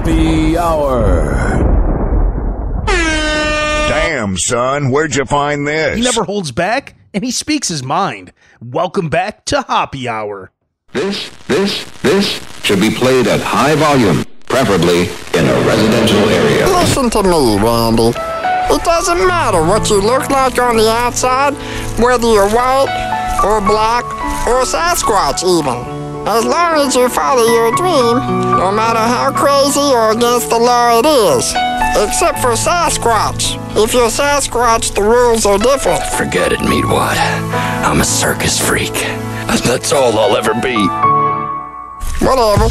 Hoppe Hour. Damn, son, where'd you find this? He never holds back, and he speaks his mind. Welcome back to Hoppe Hour. This should be played at high volume, preferably in a residential area. Listen to me, Randy. It doesn't matter what you look like on the outside, whether you're white or black or Sasquatch even. As long as you follow your dream, no matter how crazy or against the law it is. Except for Sasquatch. If you're Sasquatch, the rules are different. Forget it, Meatwad. I'm a circus freak. That's all I'll ever be. Whatever.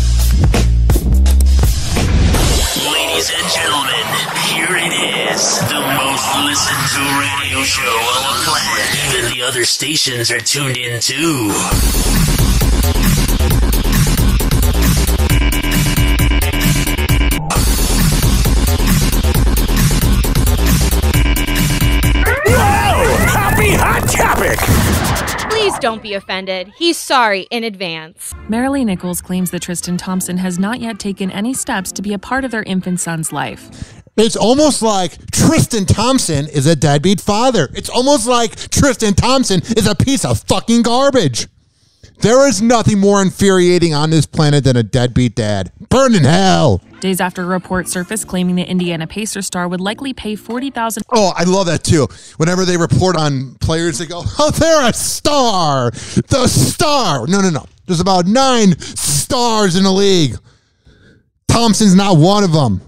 Ladies and gentlemen, here it is. The most listened to radio show on the planet. Even the other stations are tuned in too. Hot topic! Please don't be offended. He's sorry in advance. Marilee Nichols claims that Tristan Thompson has not yet taken any steps to be a part of their infant son's life. It's almost like Tristan Thompson is a deadbeat father. It's almost like Tristan Thompson is a piece of fucking garbage. There is nothing more infuriating on this planet than a deadbeat dad. Burn in hell. Days after a report surfaced claiming the Indiana Pacers star would likely pay $40,000. Oh, I love that too. Whenever they report on players, they go, oh, they're a star. The star. No. There's about 9 stars in the league. Thompson's not one of them.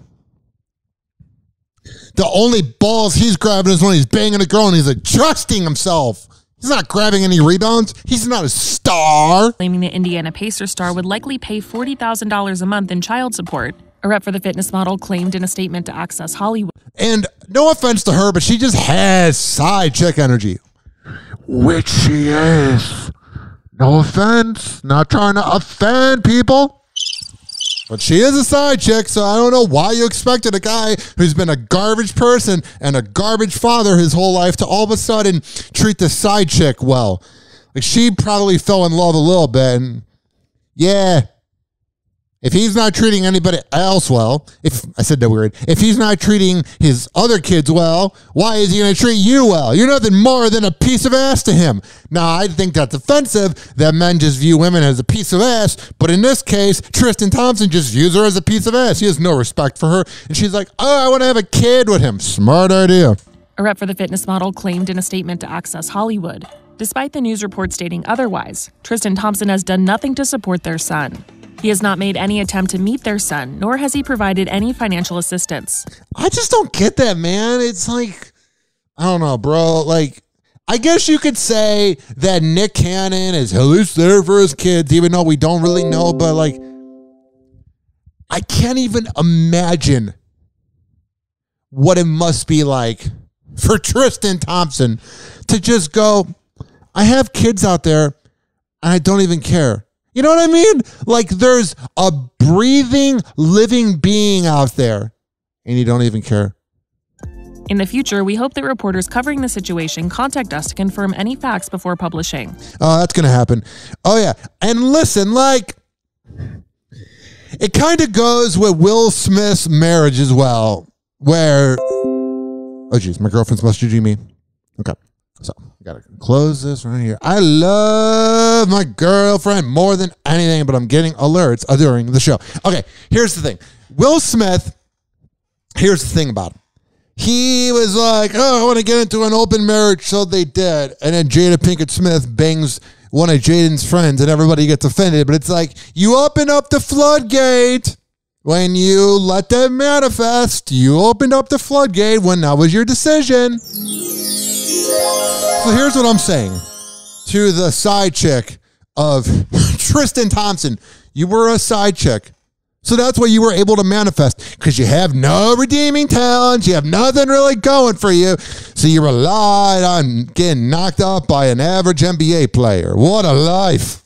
The only balls he's grabbing is when he's banging a girl and he's adjusting himself. He's not grabbing any rebounds. He's not a star. Claiming the Indiana Pacers star would likely pay $40,000 a month in child support. A rep for the fitness model claimed in a statement to Access Hollywood. And no offense to her, but she just has side chick energy. Which she is. No offense. Not trying to offend people. But she is a side chick, so I don't know why you expected a guy who's been a garbage person and a garbage father his whole life to all of a sudden treat the side chick well. Like, she probably fell in love a little bit, and yeah, if he's not treating anybody else well, if he's not treating his other kids well, why is he going to treat you well? You're nothing more than a piece of ass to him. Now, I think that's offensive that men just view women as a piece of ass, but in this case, Tristan Thompson just views her as a piece of ass. He has no respect for her, and she's like, oh, I want to have a kid with him. Smart idea. A rep for the fitness model claimed in a statement to Access Hollywood. Despite the news report stating otherwise, Tristan Thompson has done nothing to support their son. He has not made any attempt to meet their son, nor has he provided any financial assistance. I just don't get that, man. It's like, I don't know, bro. Like, I guess you could say that Nick Cannon is at least there for his kids, even though we don't really know, but like, I can't even imagine what it must be like for Tristan Thompson to just go, I have kids out there and I don't even care. You know what I mean? Like, there's a breathing, living being out there, and you don't even care. In the future, we hope that reporters covering the situation contact us to confirm any facts before publishing. Oh, that's going to happen. Oh, yeah. And listen, like, it kind of goes with Will Smith's marriage as well, where, oh, geez, my girlfriend's messaging me. Okay. So, I got to close this right here. I love my girlfriend more than anything, but I'm getting alerts during the show. Okay, here's the thing. Will Smith, here's the thing about him. He was like, oh, I want to get into an open marriage, so they did. And then Jada Pinkett Smith bangs one of Jaden's friends, and everybody gets offended. But it's like, you open up the floodgate. When you let that manifest, you opened up the floodgate when that was your decision. So here's what I'm saying to the side chick of Tristan Thompson. You were a side chick. So that's why you were able to manifest, because you have no redeeming talents. You have nothing really going for you. So you relied on getting knocked out by an average NBA player. What a life.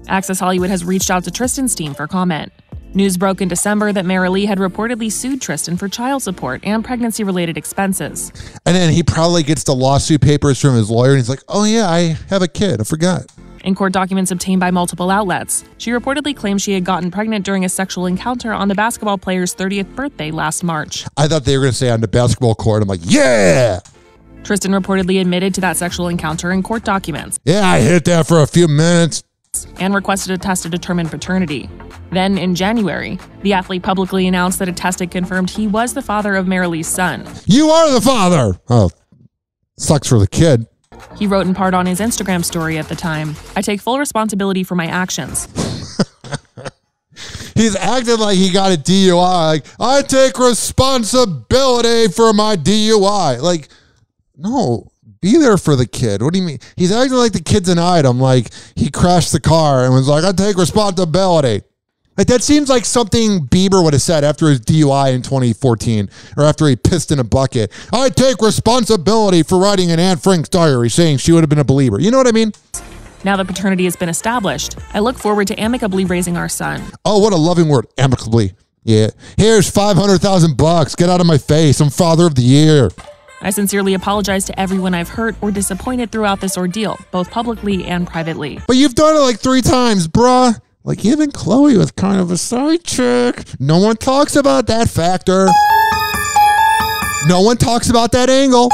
Access Hollywood has reached out to Tristan's team for comment. News broke in December that Marilee had reportedly sued Tristan for child support and pregnancy-related expenses. And then he probably gets the lawsuit papers from his lawyer, and he's like, oh, yeah, I have a kid. I forgot. In court documents obtained by multiple outlets, she reportedly claimed she had gotten pregnant during a sexual encounter on the basketball player's 30th birthday last March. I thought they were going to say on the basketball court. I'm like, yeah! Tristan reportedly admitted to that sexual encounter in court documents. Yeah, I hit that for a few minutes. And requested a test to determine paternity. Then, in January, the athlete publicly announced that a test had confirmed he was the father of Marilee's son. You are the father! Oh, sucks for the kid. He wrote in part on his Instagram story at the time, "I take full responsibility for my actions." He's acting like he got a DUI. Like, I take responsibility for my DUI. Like, no, be there for the kid. What do you mean? He's acting like the kid's an item. Like, he crashed the car and was like, I take responsibility. Like, that seems like something Bieber would have said after his DUI in 2014 or after he pissed in a bucket. I take responsibility for writing an Anne Frank's diary saying she would have been a believer. You know what I mean? Now that paternity has been established, I look forward to amicably raising our son. Oh, what a loving word, amicably. Yeah. Here's $500,000. Get out of my face. I'm father of the year. I sincerely apologize to everyone I've hurt or disappointed throughout this ordeal, both publicly and privately. But you've done it like 3 times, bruh. Like, even Chloe was kind of a side chick. No one talks about that factor. No one talks about that angle.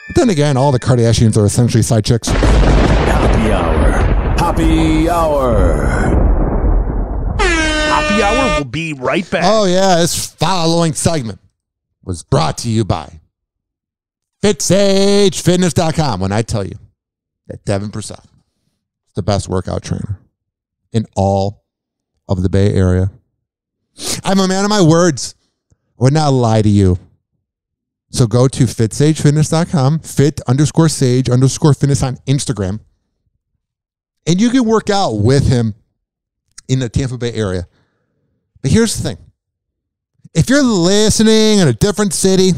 But then again, all the Kardashians are essentially side chicks. Hoppe Hour. Hoppe Hour. Hoppe Hour will be right back. Oh, yeah. This following segment was brought to you by FitSageFitness.com. When I tell you that Devin Prasad is the best workout trainer in all of the Bay Area, I'm a man of my words. I would not lie to you. So go to FitSageFitness.com, fit_sage_fitness on Instagram, and you can work out with him in the Tampa Bay area. But here's the thing. If you're listening in a different city,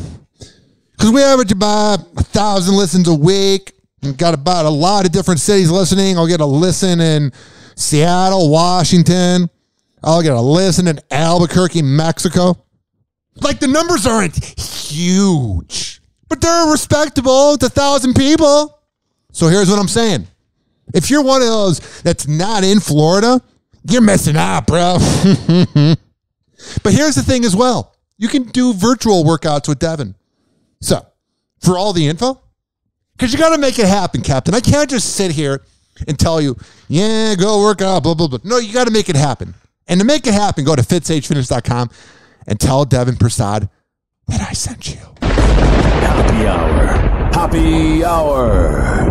because we average about 1,000 listens a week, and got about a lot of different cities listening. I'll get a listen in Seattle, Washington. I'll get a listen in Albuquerque, Mexico. Like, the numbers aren't huge, but they're respectable. It's 1,000 people. So here's what I'm saying. If you're one of those that's not in Florida, you're missing out, bro. But here's the thing as well. You can do virtual workouts with Devin. So, for all the info, because you got to make it happen, Captain. I can't just sit here and tell you, yeah, go work out, blah, blah, blah. No, you got to make it happen. And to make it happen, go to FitSageFitness.com and tell Devin Prasad that I sent you. Hoppe Hour. Hoppe Hour.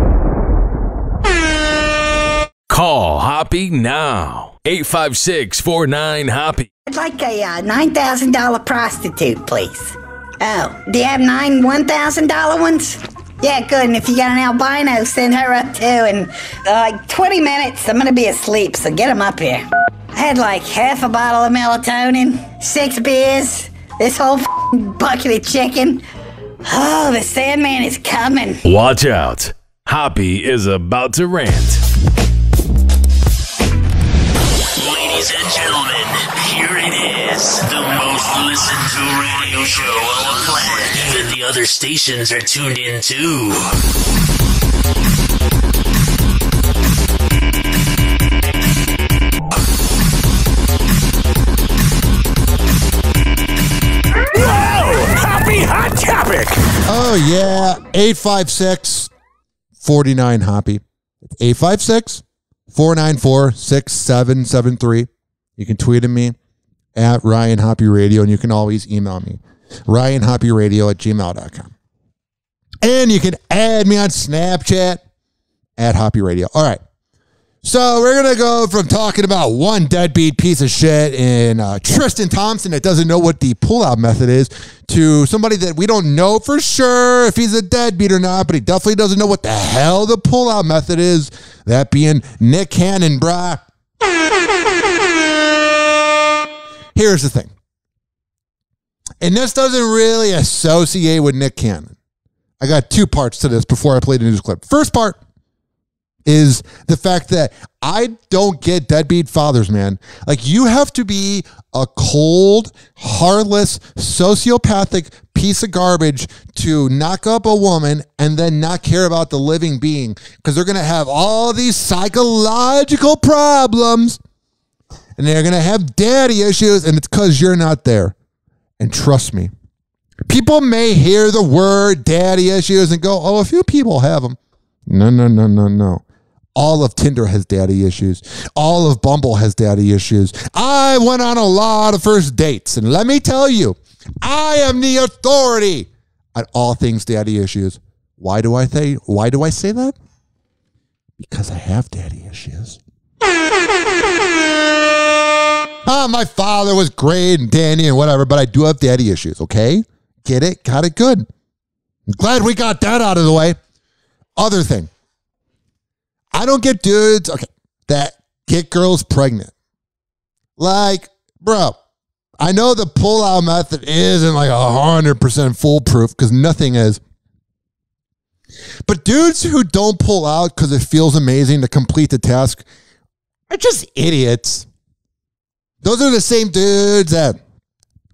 Call Hoppe now. 856-49-HOPPE. I'd like a $9,000 prostitute, please. Oh, do you have 9 $1,000 ones? Yeah, good. And if you got an albino, send her up too. And like 20 minutes, I'm gonna be asleep, so get them up here. I had like half a bottle of melatonin, 6 beers, this whole bucket of chicken. Oh, the Sandman is coming. Watch out. Hoppe is about to rant. Ladies and gentlemen, here it is. The most listened to radio show on the planet. Even the other stations are tuned in too. Hot topic. Oh, yeah. 856-49-HOPPE. 856-494-6773. You can tweet at me at Ryan Hoppe Radio, and you can always email me, RyanHoppeRadio@gmail.com. And you can add me on Snapchat at Hoppe Radio. All right. So we're going to go from talking about one deadbeat piece of shit in Tristan Thompson that doesn't know what the pullout method is to somebody that we don't know for sure if he's a deadbeat or not, but he definitely doesn't know what the hell the pullout method is, that being Nick Cannon, brah. Here's the thing. And this doesn't really associate with Nick Cannon. I got 2 parts to this before I play the news clip. First part is the fact that I don't get deadbeat fathers, man. Like, you have to be a cold, heartless, sociopathic piece of garbage to knock up a woman and then not care about the living being because they're going to have all these psychological problems and they're going to have daddy issues, and it's because you're not there. And trust me, people may hear the word daddy issues and go, oh, a few people have them. No. All of Tinder has daddy issues. All of Bumble has daddy issues. I went on a lot of first dates, and let me tell you, I am the authority on all things daddy issues. Why do I say that? Because I have daddy issues. My father was great and dandy and whatever, but I do have daddy issues, okay? Get it? Got it? Good. I'm glad we got that out of the way. Other thing. I don't get dudes, that get girls pregnant. Like, bro, I know the pull-out method isn't like 100% foolproof because nothing is. But dudes who don't pull out because it feels amazing to complete the task are just idiots. Those are the same dudes that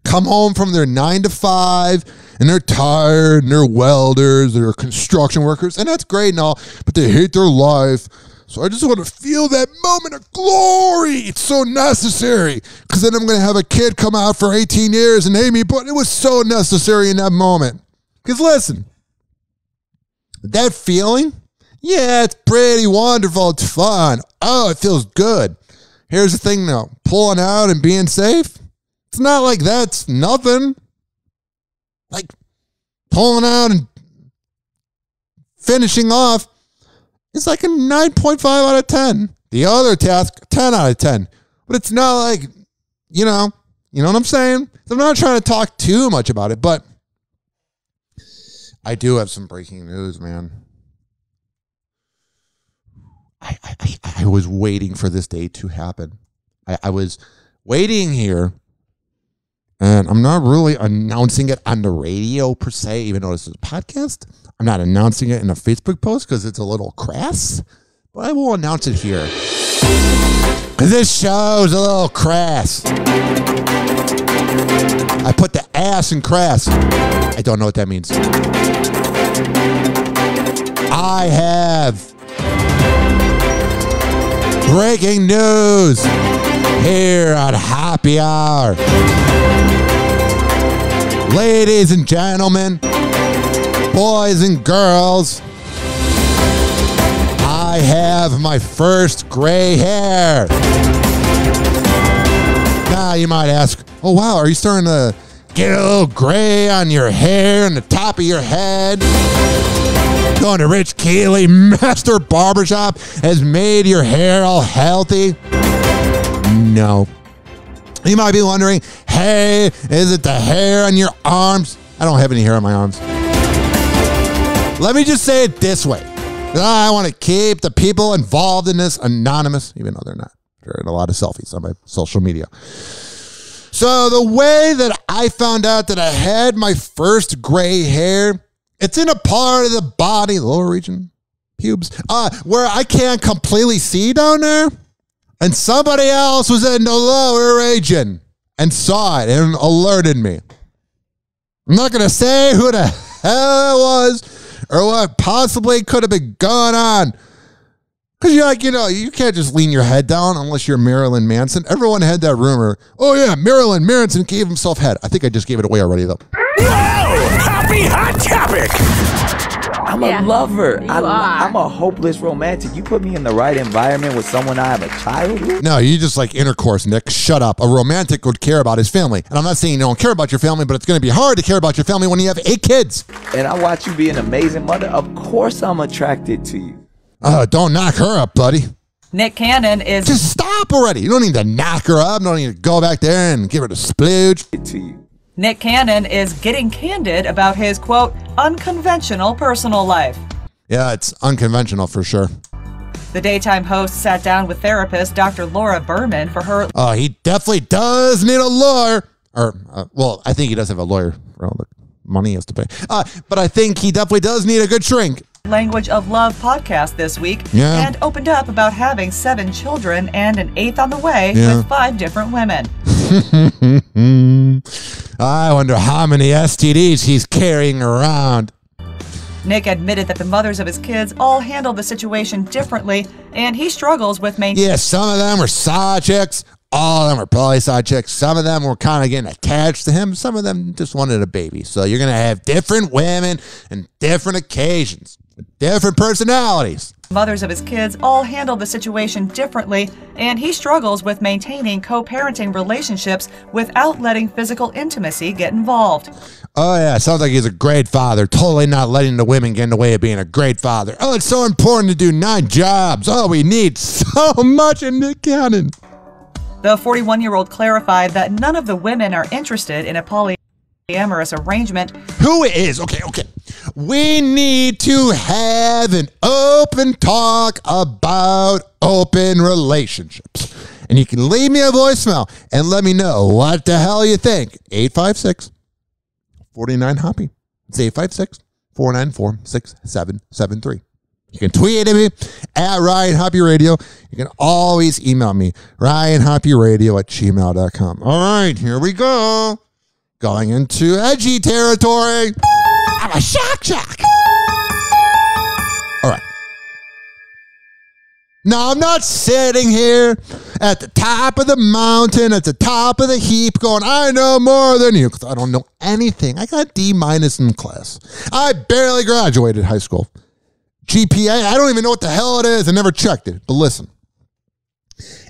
come home from their 9 to 5 and they're tired and they're welders, they're construction workers, and that's great and all, but they hate their life. So I just want to feel that moment of glory. It's so necessary because then I'm going to have a kid come out for 18 years and hate me, but it was so necessary in that moment. Because listen, that feeling, yeah, it's pretty wonderful. It's fun. Oh, it feels good. Here's the thing though, pulling out and being safe, it's not like that's nothing. Like pulling out and finishing off, it's like a 9.5 out of 10. The other task, 10 out of 10. But it's not like, you know what I'm saying? I'm not trying to talk too much about it, but I do have some breaking news, man. I was waiting for this day to happen. I was waiting here, and I'm not really announcing it on the radio per se, even though this is a podcast. I'm not announcing it in a Facebook post because it's a little crass, but I will announce it here. Because this show's a little crass. I put the ass in crass. I don't know what that means. I have breaking news here on Hoppe Hour. Ladies and gentlemen, boys and girls, I have my first gray hair. Now you might ask, oh wow, are you starting to get a little gray on your hair and the top of your head? Going to Rich Keeley Master Barbershop has made your hair all healthy? No. You might be wondering, hey, is it the hair on your arms? I don't have any hair on my arms. Let me just say it this way. I want to keep the people involved in this anonymous, even though they're not. They're in a lot of selfies on my social media. So the way that I found out that I had my first gray hair, it's in a part of the body, the lower region, pubes, where I can't completely see down there. And somebody else was in the lower region and saw it and alerted me. I'm not going to say who the hell it was or what possibly could have been going on. Because you're like, you can't just lean your head down unless you're Marilyn Manson. Everyone had that rumor. Oh, yeah, Marilyn Manson gave himself head. I think I just gave it away already, though. Whoa! Happy Hot Topic! I'm a lover. I'm a hopeless romantic. You put me in the right environment with someone I have a child with? No, you just like intercourse, Nick. Shut up. A romantic would care about his family. And I'm not saying you don't care about your family, but it's going to be hard to care about your family when you have 8 kids. And I watch you be an amazing mother. Of course I'm attracted to you. Don't knock her up, buddy. Nick Cannon is... Just stop already. You don't need to knock her up. You don't need to go back there and give her the splooge. To you. Nick Cannon is getting candid about his, quote, unconventional personal life. Yeah, it's unconventional for sure. The daytime host sat down with therapist Dr. Laura Berman for her... He definitely does need a lawyer. Well, I think he does have a lawyer for all the money he has to pay. But I think he definitely does need a good shrink. Language of Love podcast this week. Yeah. And opened up about having 7 children and an 8th on the way with 5 different women. I wonder how many STDs he's carrying around. Nick admitted that the mothers of his kids all handled the situation differently, and he struggles with maintaining. Yeah, some of them were side chicks. All of them were probably side chicks. Some of them were kind of getting attached to him. Some of them just wanted a baby. So you're going to have different women and different occasions, different personalities. Mothers of his kids all handled the situation differently, and he struggles with maintaining co-parenting relationships without letting physical intimacy get involved. Oh, yeah, sounds like he's a great father. Totally not letting the women get in the way of being a great father. Oh, it's so important to do 9 jobs. Oh, we need so much in Nick Cannon. The 41-year-old clarified that none of the women are interested in a polyamorous arrangement. Who is? Okay. We need to have an open talk about open relationships. And you can leave me a voicemail and let me know what the hell you think. 856-49-HOPPE. It's 856-494-6773. You can tweet at me at Ryan Hoppe Radio. You can always email me, ryanhopperadio@gmail.com. All right, here we go. Going into edgy territory. I'm a shock jock. All right. Now, I'm not sitting here at the top of the mountain, at the top of the heap going, I know more than you, because I don't know anything. I got D- in class. I barely graduated high school. GPA, I don't even know what the hell it is. I never checked it. But listen,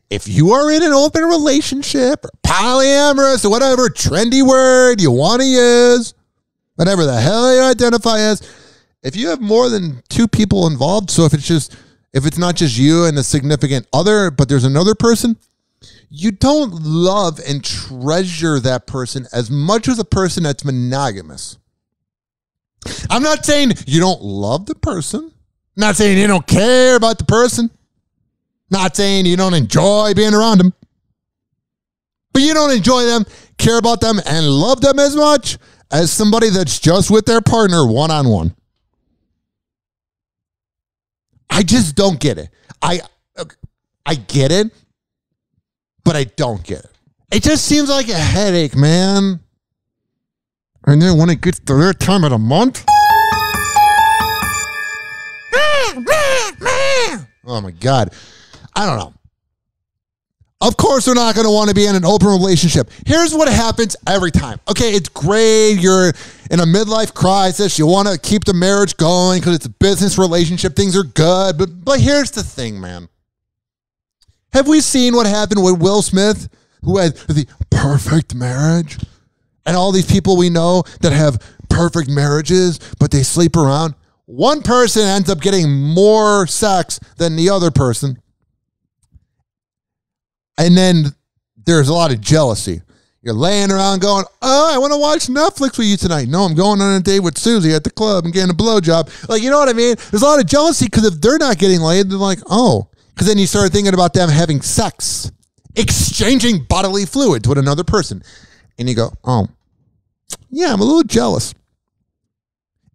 if you are in an open relationship or polyamorous or whatever trendy word you want to use, whatever the hell you identify as, if you have more than 2 people involved, so if it's not just you and a significant other, but there's another person, you don't love and treasure that person as much as a person that's monogamous. I'm not saying you don't love the person. Not saying you don't care about the person. Not saying you don't enjoy being around them. But you don't enjoy them, care about them, and love them as much as somebody that's just with their partner one-on-one. I just don't get it. I get it, but I don't get it. It just seems like a headache, man. And then when it gets to their time of the month... Oh my God. I don't know. Of course, they're not going to want to be in an open relationship. Here's what happens every time. Okay, it's great. You're in a midlife crisis. You want to keep the marriage going because it's a business relationship. Things are good. But here's the thing, man. Have we seen what happened with Will Smith, who had the perfect marriage? And all these people we know that have perfect marriages, but they sleep around. One person ends up getting more sex than the other person. And then there's a lot of jealousy. You're laying around going, oh, I want to watch Netflix with you tonight. No, I'm going on a date with Susie at the club and getting a blowjob. Like, you know what I mean? There's a lot of jealousy because if they're not getting laid, they're like, oh. Because then you start thinking about them having sex, exchanging bodily fluids with another person. And you go, oh, yeah, I'm a little jealous.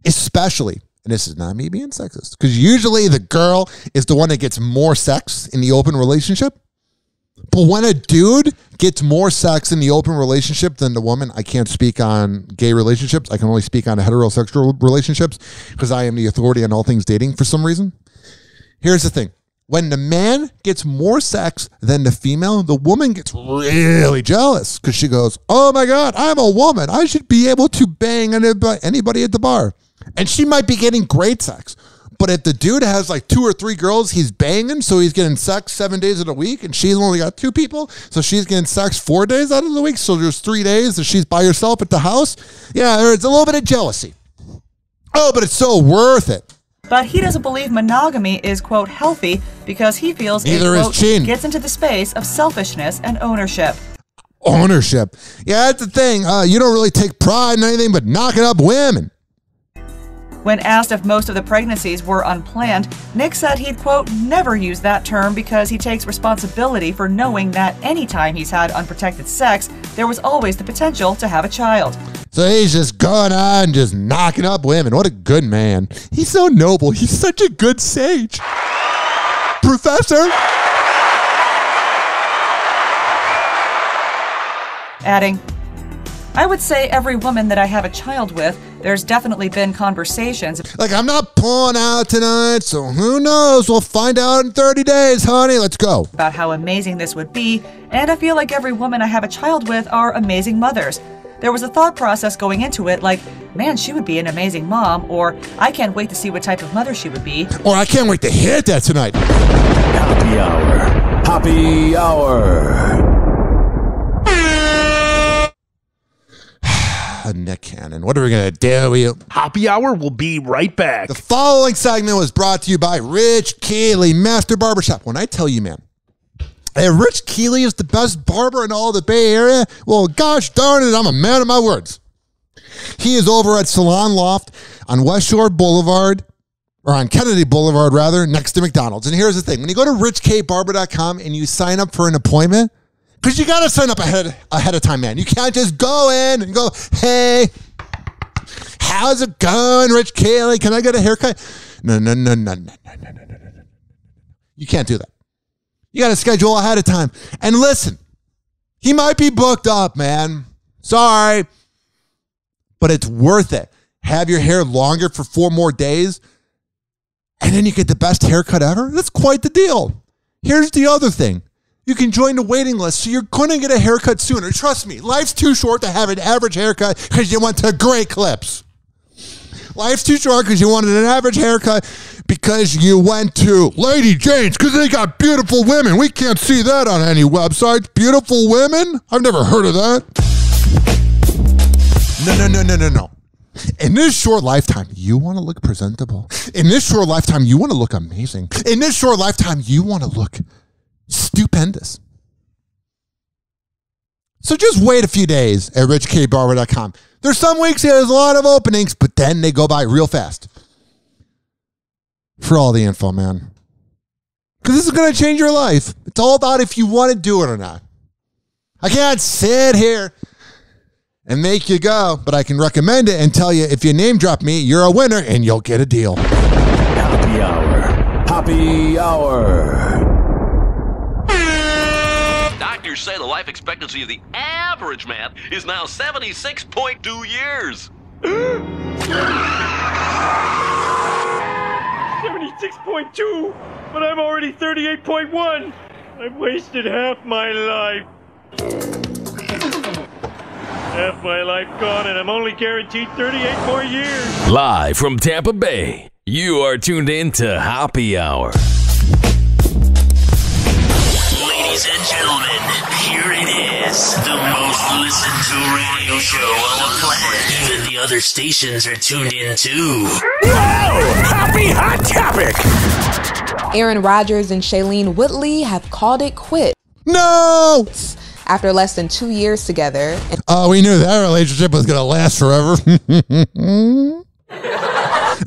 Especially, and this is not me being sexist, because usually the girl is the one that gets more sex in the open relationship. But when a dude gets more sex in the open relationship than the woman, I can't speak on gay relationships. I can only speak on heterosexual relationships because I am the authority on all things dating for some reason. Here's the thing. When the man gets more sex than the female, the woman gets really jealous because she goes, oh my God, I'm a woman. I should be able to bang anybody at the bar. And she might be getting great sex. But if the dude has like 2 or 3 girls he's banging, so he's getting sex 7 days of the week, and she's only got 2 people, so she's getting sex 4 days out of the week, so there's 3 days that she's by herself at the house, yeah, there's a little bit of jealousy. Oh, but it's so worth it. But he doesn't believe monogamy is, quote, healthy because he feels it, quote, gets into the space of selfishness and ownership. Ownership. Yeah, that's the thing. You don't really take pride in anything but knocking up women. When asked if most of the pregnancies were unplanned, Nick said he'd, quote, never use that term because he takes responsibility for knowing that anytime he's had unprotected sex, there was always the potential to have a child. So he's just going on just knocking up women. What a good man. He's so noble. He's such a good sage. Professor. adding, I would say every woman that I have a child with, there's definitely been conversations. Like, I'm not pulling out tonight, so who knows? We'll find out in 30 days, honey. Let's go. About how amazing this would be, and I feel like every woman I have a child with are amazing mothers. There was a thought process going into it like, man, she would be an amazing mom, or I can't wait to see what type of mother she would be. Or I can't wait to hit that tonight. Hoppe Hour. Hoppe Hour. Nick Cannon, what are we going to do with you? Hoppe Hour will be right back. The following segment was brought to you by Rich Keeley, Master Barbershop. When I tell you, man, Rich Keeley is the best barber in all the Bay Area, well, gosh darn it, I'm a man of my words. He is over at Salon Loft on West Shore Boulevard, or on Kennedy Boulevard, rather, next to McDonald's. And here's the thing. When you go to richkbarber.com and you sign up for an appointment, because you got to sign up ahead of time, man. You can't just go in and go, hey, how's it going, Rich Keeley? Can I get a haircut? No. You can't do that. You got to schedule ahead of time. And listen, he might be booked up, man. Sorry. But it's worth it. Have your hair longer for 4 more days, and then you get the best haircut ever? That's quite the deal. Here's the other thing. You can join the waiting list, so you're going to get a haircut sooner. Trust me, life's too short to have an average haircut because you went to Great Clips. Life's too short because you wanted an average haircut because you went to Lady Jane's because they got beautiful women. We can't see that on any websites. Beautiful women? I've never heard of that. No. In this short lifetime, you want to look presentable. In this short lifetime, you want to look amazing. In this short lifetime, you want to look stupendous. So just wait a few days at richkbarber.com. There's some weeks there's a lot of openings, but then they go by real fast. For all the info, man. Because this is going to change your life. It's all about if you want to do it or not. I can't sit here and make you go, but I can recommend it and tell you if you name drop me, you're a winner and you'll get a deal. Hoppe Hour. Hoppe Hour. Doctors say the life expectancy of the average man is now 76.2 years. 76.2, but I'm already 38.1. I've wasted half my life. Half my life gone, and I'm only guaranteed 38 more years. Live from Tampa Bay, you are tuned in to Hoppe Hour. Ladies and gentlemen, here it is. The most listened to radio show on the planet. Even the other stations are tuned in too. Whoa! Hoppe Hot Topic! Aaron Rodgers and Shailene Woodley have called it quits. No! After less than 2 years together. We knew that relationship was going to last forever.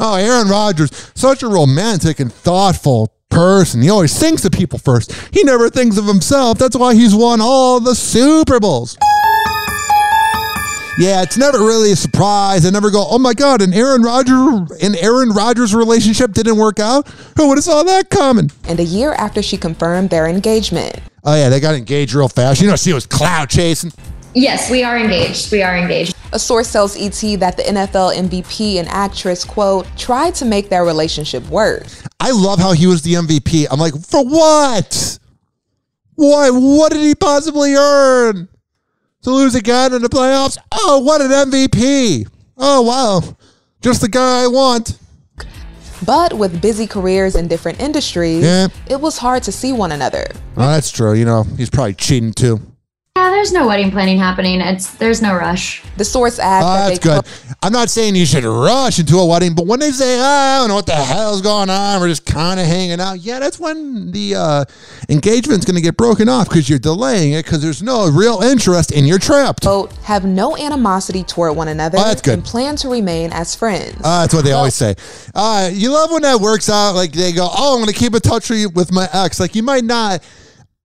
Aaron Rodgers, such a romantic and thoughtful person. He always thinks of people first. He never thinks of himself. That's why he's won all the Super Bowls. Yeah, it's never really a surprise. I never go, oh my God, an Aaron Rodgers relationship didn't work out? Who would have saw that coming? And a year after she confirmed their engagement. Oh yeah, they got engaged real fast. You know, she was cloud chasing. Yes, we are engaged. We are engaged. A source tells ET that the NFL MVP and actress, quote, tried to make their relationship work. I love how he was the MVP. I'm like, for what? What did he possibly earn? To lose again in the playoffs? Oh, what an MVP. Oh, wow. Just the guy I want. But with busy careers in different industries, it was hard to see one another. Oh, that's true. You know, he's probably cheating too. Yeah, there's no wedding planning happening. There's no rush. The source adds that's good. I'm not saying you should rush into a wedding, but when they say, I don't know what the hell's going on, we're just kind of hanging out. Yeah, that's when the engagement's going to get broken off because you're delaying it because there's no real interest and you're trapped. Quote, have no animosity toward one another that's good. And plan to remain as friends. That's what they always say. You love when that works out. Like they go, I'm going to keep in touch with my ex. Like you might not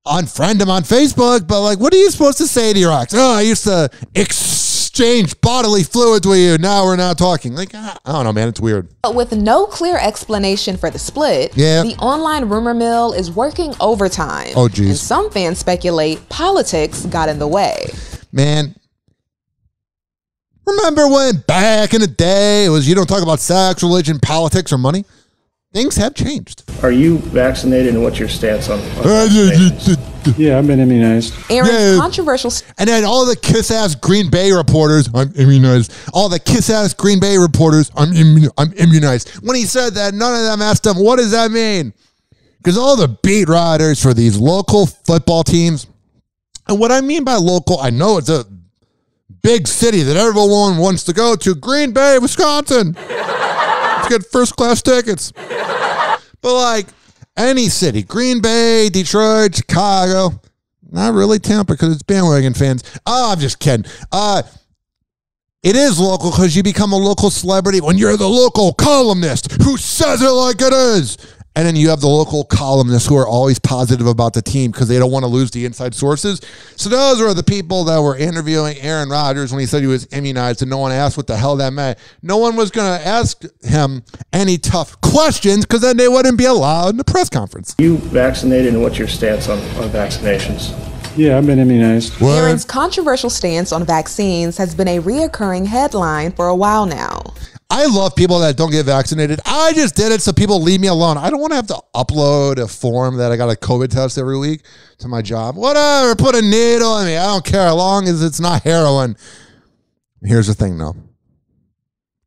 unfriend him on Facebook, but like, what are you supposed to say to your ex? Oh, I used to exchange bodily fluids with you. Now we're not talking. Like, I don't know, man. It's weird. But with no clear explanation for the split, the online rumor mill is working overtime. Oh, geez. And some fans speculate politics got in the way. man, remember when back in the day it was you don't talk about sex, religion, politics, or money? Things have changed. Are you vaccinated, and what's your stance on vaccinations? Yeah, I've been immunized. Aaron's controversial. And then all the kiss-ass Green Bay reporters, I'm immunized. All the kiss-ass Green Bay reporters, I'm immunized. When he said that, none of them asked him, what does that mean? Because all the beat writers for these local football teams, and what I mean by local, I know it's a big city that everyone wants to go to, Green Bay, Wisconsin. Let's get first-class tickets. But like any city, Green Bay, Detroit, Chicago, not really Tampa because it's bandwagon fans. Oh, I'm just kidding. It is local because you become a local celebrity when you're the local columnist who says it like it is. And then you have the local columnists who are always positive about the team because they don't want to lose the inside sources. So those were the people that were interviewing Aaron Rodgers when he said he was immunized, and no one asked what the hell that meant. No one was going to ask him any tough questions because then they wouldn't be allowed in the press conference. Are you vaccinated, and what's your stance on vaccinations? Yeah, I've been immunized. Aaron's controversial stance on vaccines has been a reoccurring headline for a while now. I love people that don't get vaccinated. I just did it so people leave me alone. I don't want to have to upload a form that I got a COVID test every week to my job. Whatever, put a needle in me. I don't care as long as it's not heroin. Here's the thing, though.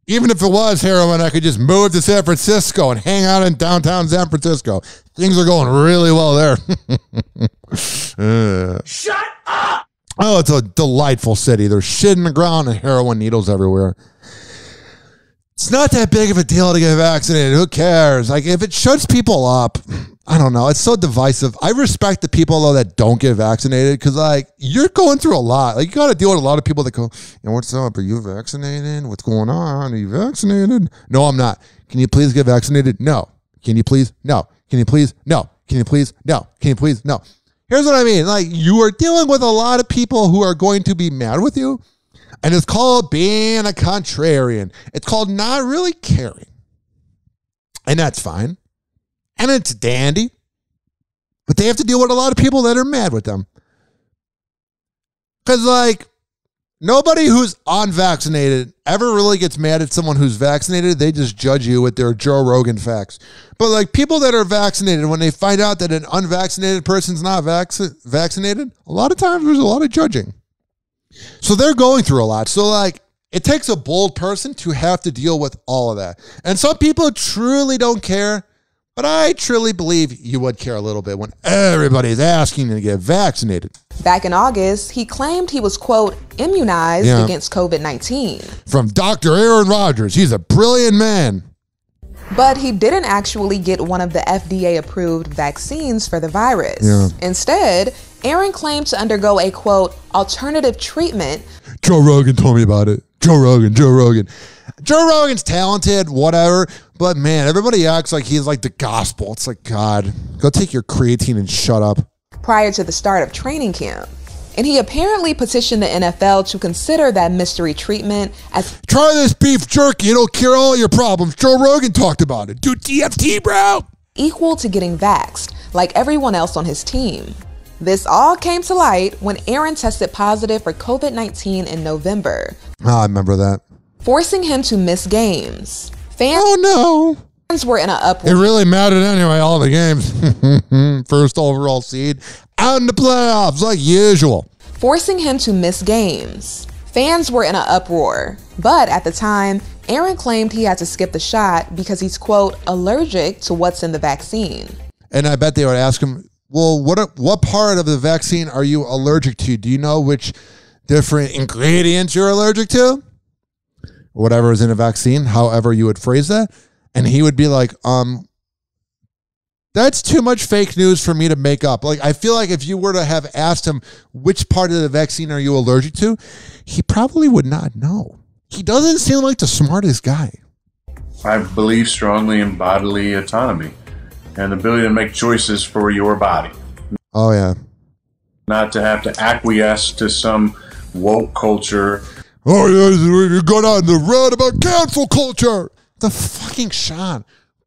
Even if it was heroin, I could just move to San Francisco and hang out in downtown San Francisco. Things are going really well there. Shut up! Oh, it's a delightful city. There's shit in the ground and heroin needles everywhere. It's not that big of a deal to get vaccinated. Who cares? Like, if it shuts people up, I don't know. It's so divisive. I respect the people, though, that don't get vaccinated because, like, you're going through a lot. Like, you got to deal with a lot of people that go, what's up? Are you vaccinated? What's going on? Are you vaccinated? No, I'm not. Can you please get vaccinated? No. Can you please? No. Can you please? No. Can you please? No. Can you please? No. Here's what I mean. Like, you are dealing with a lot of people who are going to be mad with you. And it's called being a contrarian. It's called not really caring. And that's fine. And it's dandy. But they have to deal with a lot of people that are mad with them. Because, like, nobody who's unvaccinated ever really gets mad at someone who's vaccinated. They just judge you with their Joe Rogan facts. But, like, people that are vaccinated, when they find out that an unvaccinated person's not vaccinated, a lot of times there's a lot of judging. So they're going through a lot. So, like, it takes a bold person to have to deal with all of that. And some people truly don't care, but I truly believe you would care a little bit when everybody's asking to get vaccinated. Back in August, he claimed he was, quote, immunized against COVID-19. From Dr. Aaron Rodgers. He's a brilliant man. But he didn't actually get one of the FDA-approved vaccines for the virus. Yeah. Instead, Aaron claimed to undergo a, quote, alternative treatment. Joe Rogan told me about it. Joe Rogan. Joe Rogan's talented, whatever. But, man, everybody acts like he's like the gospel. It's like, God, go take your creatine and shut up. Prior to the start of training camp. And he apparently petitioned the NFL to consider that mystery treatment as... Try this beef jerky. It'll cure all your problems. Joe Rogan talked about it. Do TFT, bro. Equal to getting vaxxed, like everyone else on his team. This all came to light when Aaron tested positive for COVID-19 in November. Oh, I remember that. Forcing him to miss games. Fans were in an uproar. It really mattered anyway, all the games. First overall seed. Out in the playoffs, like usual. Forcing him to miss games. Fans were in an uproar. But at the time, Aaron claimed he had to skip the shot because he's, quote, allergic to what's in the vaccine. And I bet they would ask him, well, what part of the vaccine are you allergic to? Do you know which different ingredients you're allergic to? Whatever is in a vaccine, however you would phrase that. And he would be like, that's too much fake news for me to make up. Like, I feel like if you were to have asked him which part of the vaccine are you allergic to, he probably would not know. He doesn't seem like the smartest guy. I believe strongly in bodily autonomy and the ability to make choices for your body. Oh, yeah. Not to have to acquiesce to some woke culture. Oh, yeah, you're going on the road about cancel culture. The fucking Sean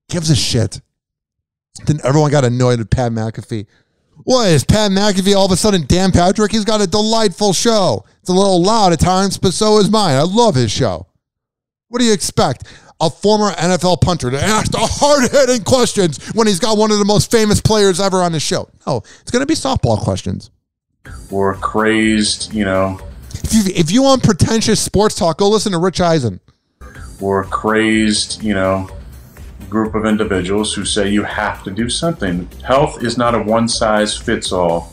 gives a shit. Then everyone got annoyed at Pat McAfee. What is Pat McAfee all of a sudden Dan Patrick? He's got a delightful show. It's a little loud at times, but so is mine. I love his show. What do you expect? A former NFL punter to ask the hard-hitting questions when he's got one of the most famous players ever on his show. No, it's going to be softball questions. Or crazed, If you want pretentious sports talk, go listen to Rich Eisen. Or crazed, group of individuals who say you have to do something. Health is not a one-size-fits-all.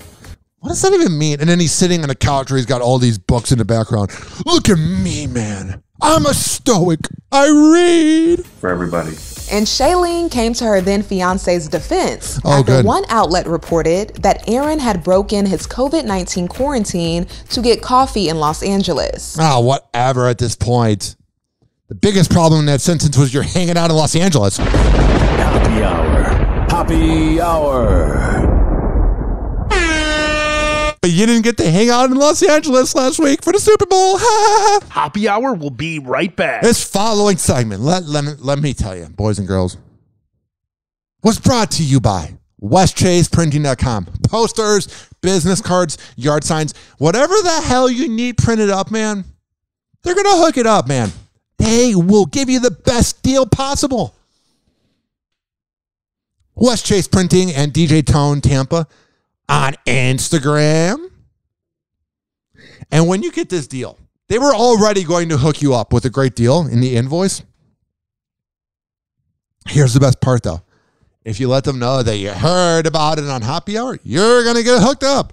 What does that even mean? And then he's sitting on a couch where he's got all these books in the background. Look at me, man. I'm a stoic. I read. For everybody. And Shailene came to her then fiance's defense after good. one outlet reported that Aaron had broken his COVID-19 quarantine to get coffee in Los Angeles. Whatever at this point. The biggest problem in that sentence was you're hanging out in Los Angeles. Happy Hour. Happy Hour. But you didn't get to hang out in Los Angeles last week for the Super Bowl. Happy Hour will be right back. This following segment, let me tell you, boys and girls, was brought to you by WestChasePrinting.com. Posters, business cards, yard signs, whatever the hell you need printed up, man, they're going to hook it up, man. They will give you the best deal possible. West Chase Printing and DJ Tone Tampa on Instagram. And when you get this deal, they were already going to hook you up with a great deal in the invoice. Here's the best part, though. If you let them know that you heard about it on Happy Hour, you're going to get hooked up.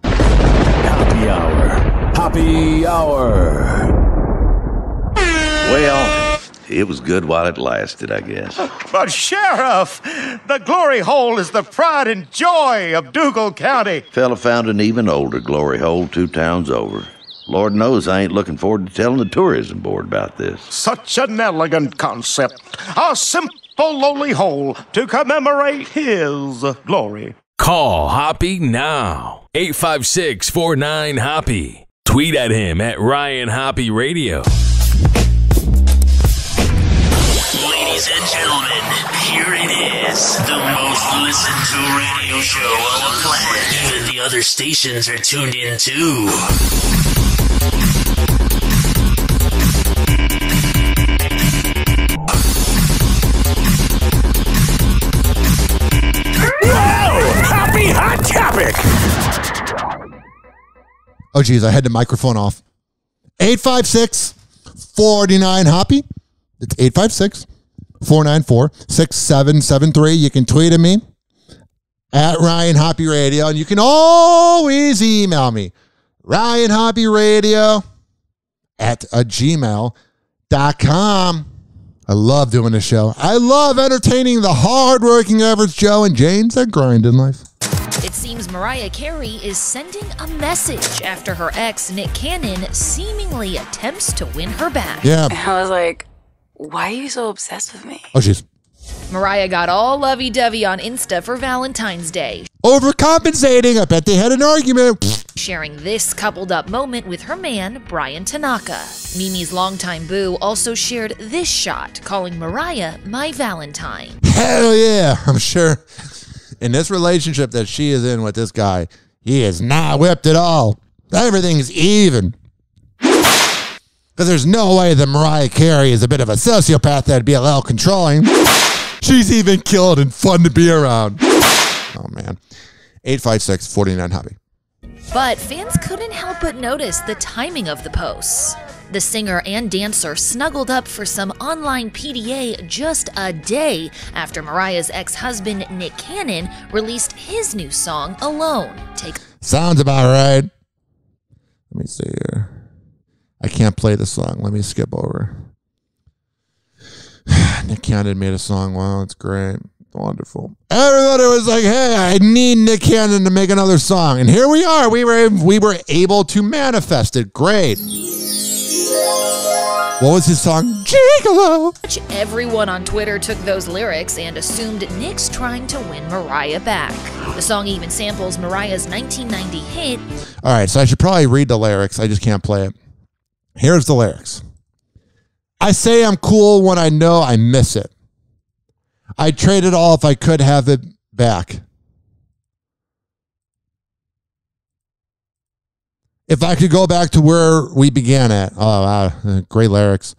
Happy Hour. Happy Hour. Well, it was good while it lasted, I guess. But Sheriff, the glory hole is the pride and joy of Dougal County. Fella found an even older glory hole 2 towns over. Lord knows I ain't looking forward to telling the tourism board about this. Such an elegant concept. A simple lowly hole to commemorate his glory. Call Hoppe now. 856-49-HOPPE. Tweet at him at Ryan Hoppe Radio. Ladies and gentlemen, here it is. The most listened to radio show on the planet. Even the other stations are tuned in too. Happy Hot Topic! Oh, geez, I had the microphone off. 856-49-HOPPE. It's 856-494-6773. You can tweet at me at Ryan Hoppe Radio, and you can always email me, ryanhopperadio@gmail.com. I love doing this show. I love entertaining the hardworking average Joe and Jane's that grind in life. It seems Mariah Carey is sending a message after her ex, Nick Cannon, seemingly attempts to win her back. Yeah. I was like, why are you so obsessed with me? Oh, jeez. Mariah got all lovey-dovey on Insta for Valentine's Day, Overcompensating. I bet they had an argument. sharing this coupled-up moment with her man, Brian Tanaka. Mimi's longtime boo also shared this shot, calling Mariah my Valentine. Hell yeah. I'm sure in this relationship that she is in with this guy, he is not whipped at all. Everything's even. Because there's no way that Mariah Carey is a bit of a sociopath that'd be a little controlling. She's even killed and fun to be around. Oh, man. 856-49-HOPPE. But fans couldn't help but notice the timing of the posts. The singer and dancer snuggled up for some online PDA just a day after Mariah's ex-husband, Nick Cannon, released his new song, Alone. Sounds about right. Let me see here. I can't play the song. Let me skip over. Nick Cannon made a song. Wow, it's great. Wonderful. Everybody was like, hey, I need Nick Cannon to make another song. And here we are. We were able to manifest it. Great. What was his song? Gigolo. Everyone on Twitter took those lyrics and assumed Nick's trying to win Mariah back. The song even samples Mariah's 1990 hit. All right, so I should probably read the lyrics. I just can't play it. Here's the lyrics. I say I'm cool when I know I miss it. I'd trade it all if I could have it back. If I could go back to where we began at. Oh, wow. Great lyrics.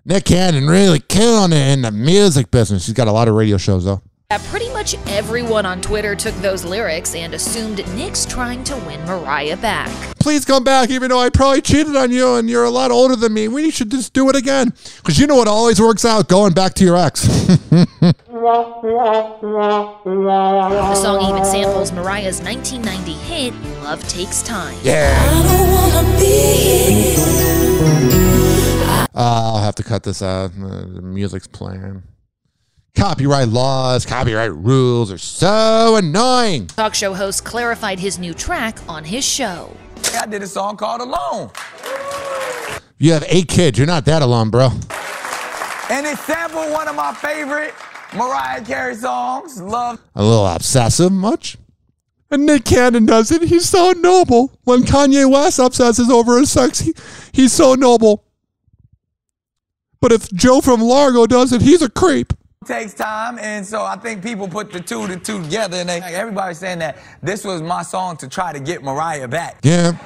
Nick Cannon really killing it in the music business. He's got a lot of radio shows, though. Pretty much everyone on Twitter took those lyrics and assumed Nick's trying to win Mariah back. Please come back, even though I probably cheated on you and you're a lot older than me. We should just do it again. Because you know what always works out? Going back to your ex. The song even samples Mariah's 1990 hit, Love Takes Time. Yeah. I'll have to cut this out. The music's playing. Copyright laws, copyright rules are so annoying. Talk show host clarified his new track on his show. I did a song called Alone. You have 8 kids. You're not that alone, bro. And it sampled one of my favorite Mariah Carey songs, Love. A little obsessive, much? And Nick Cannon does it. He's so noble. When Kanye West obsesses over his sex, he's so noble. But if Joe from Largo does it, he's a creep. Takes time, and so I think people put the two together, and everybody's saying that this was my song to try to get Mariah back. Yeah.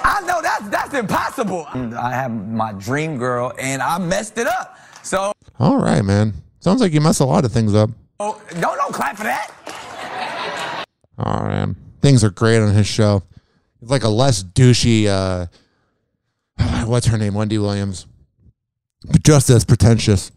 I know that's impossible. I have my dream girl, and I messed it up. So. All right, man. Sounds like you messed a lot of things up. Oh, don't clap for that. All right. Things are great on his show. It's like a less douchey, what's her name? Wendy Williams. But just as pretentious.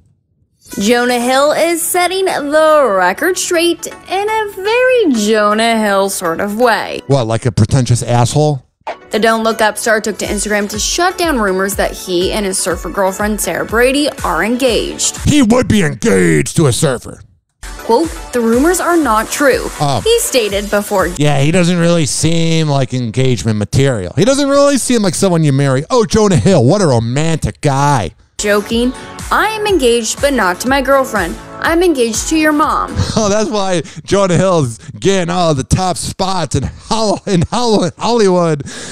Jonah Hill is setting the record straight in a very Jonah Hill sort of way. What, like a pretentious asshole? The Don't Look Up star took to Instagram to shut down rumors that he and his surfer girlfriend Sarah Brady are engaged. He would be engaged to a surfer. Quote, the rumors are not true. Oh. He stated before. Yeah, he doesn't really seem like engagement material. He doesn't really seem like someone you marry. Oh, Jonah Hill, what a romantic guy. Joking, I am engaged, but not to my girlfriend. I'm engaged to your mom. Oh, that's why Jonah Hill's getting all the top spots in Hollywood.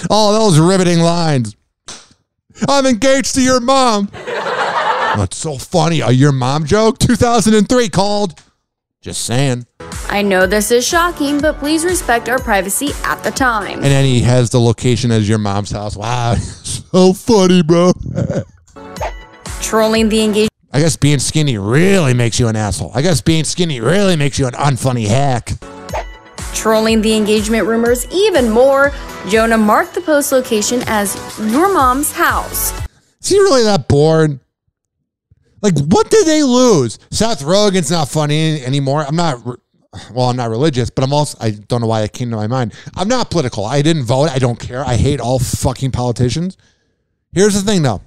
All those riveting lines. I'm engaged to your mom. That's so funny. A your mom joke? 2003 called. Just saying. I know this is shocking, but please respect our privacy at the time. And then he has the location as your mom's house. Wow, so funny, bro. Trolling the engagement. I guess being skinny really makes you an asshole. I guess being skinny really makes you an unfunny hack. Trolling the engagement rumors even more, Jonah marked the post location as your mom's house. Is he really that bored? Like, what did they lose? Seth Rogen's not funny anymore. I'm not religious, but I don't know why it came to my mind. I'm not political. I didn't vote. I don't care. I hate all fucking politicians. Here's the thing, though.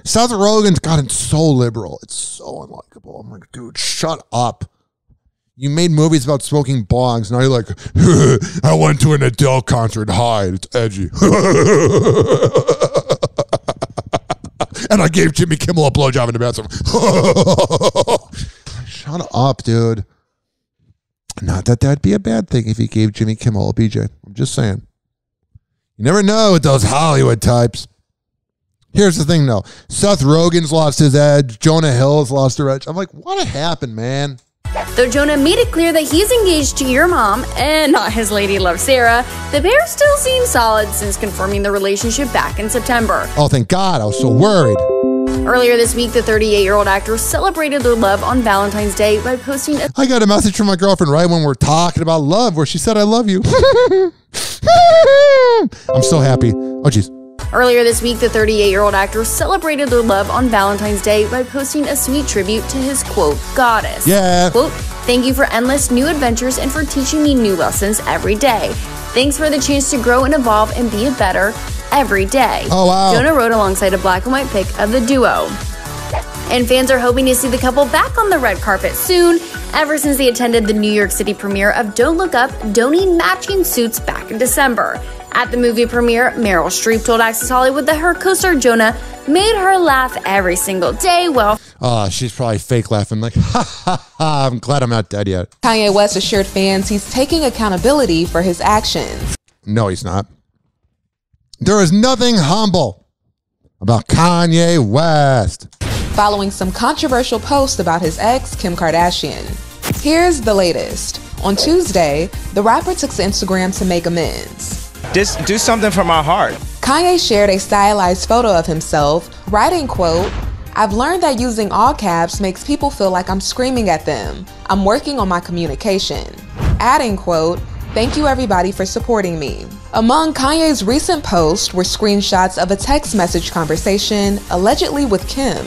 Seth Rogen's gotten so liberal. It's so unlikable. I'm like, dude, shut up. You made movies about smoking bongs. Now you're like, I went to an Adele concert. Hi, it's edgy. And I gave Jimmy Kimmel a blowjob in the bathroom. Shut up, dude. Not that that'd be a bad thing if he gave Jimmy Kimmel a BJ. I'm just saying. You never know with those Hollywood types. Here's the thing, though. Seth Rogen's lost his edge. Jonah Hill's lost her edge. I'm like, what happened, man? Though Jonah made it clear that he's engaged to your mom and not his lady love Sarah, the pair still seem solid since confirming the relationship back in September. Oh, thank God. I was so worried. Earlier this week, the 38-year-old actor celebrated their love on Valentine's Day by posting a... I got a message from my girlfriend right when we're talking about love where she said, I love you. I'm so happy. Oh, jeez. Earlier this week, the 38-year-old actor celebrated their love on Valentine's Day by posting a sweet tribute to his, quote, goddess. Yeah. Quote, thank you for endless new adventures and for teaching me new lessons every day. Thanks for the chance to grow and evolve and be a better every day. Oh, wow. Jonah wrote alongside a black and white pic of the duo. And fans are hoping to see the couple back on the red carpet soon, ever since they attended the New York City premiere of Don't Look Up, donning matching suits back in December. At the movie premiere, Meryl Streep told Access Hollywood that her co-star Jonah made her laugh every single day. Well, she's probably fake laughing like, ha ha ha, I'm glad I'm not dead yet. Kanye West assured fans he's taking accountability for his actions. No, he's not. There is nothing humble about Kanye West. Following some controversial posts about his ex, Kim Kardashian. Here's the latest. On Tuesday, the rapper took to Instagram to make amends. Just do something for my heart. Kanye shared a stylized photo of himself, writing, quote, "I've learned that using all caps makes people feel like I'm screaming at them. I'm working on my communication." Adding, quote, "Thank you everybody for supporting me." Among Kanye's recent posts were screenshots of a text message conversation, allegedly with Kim.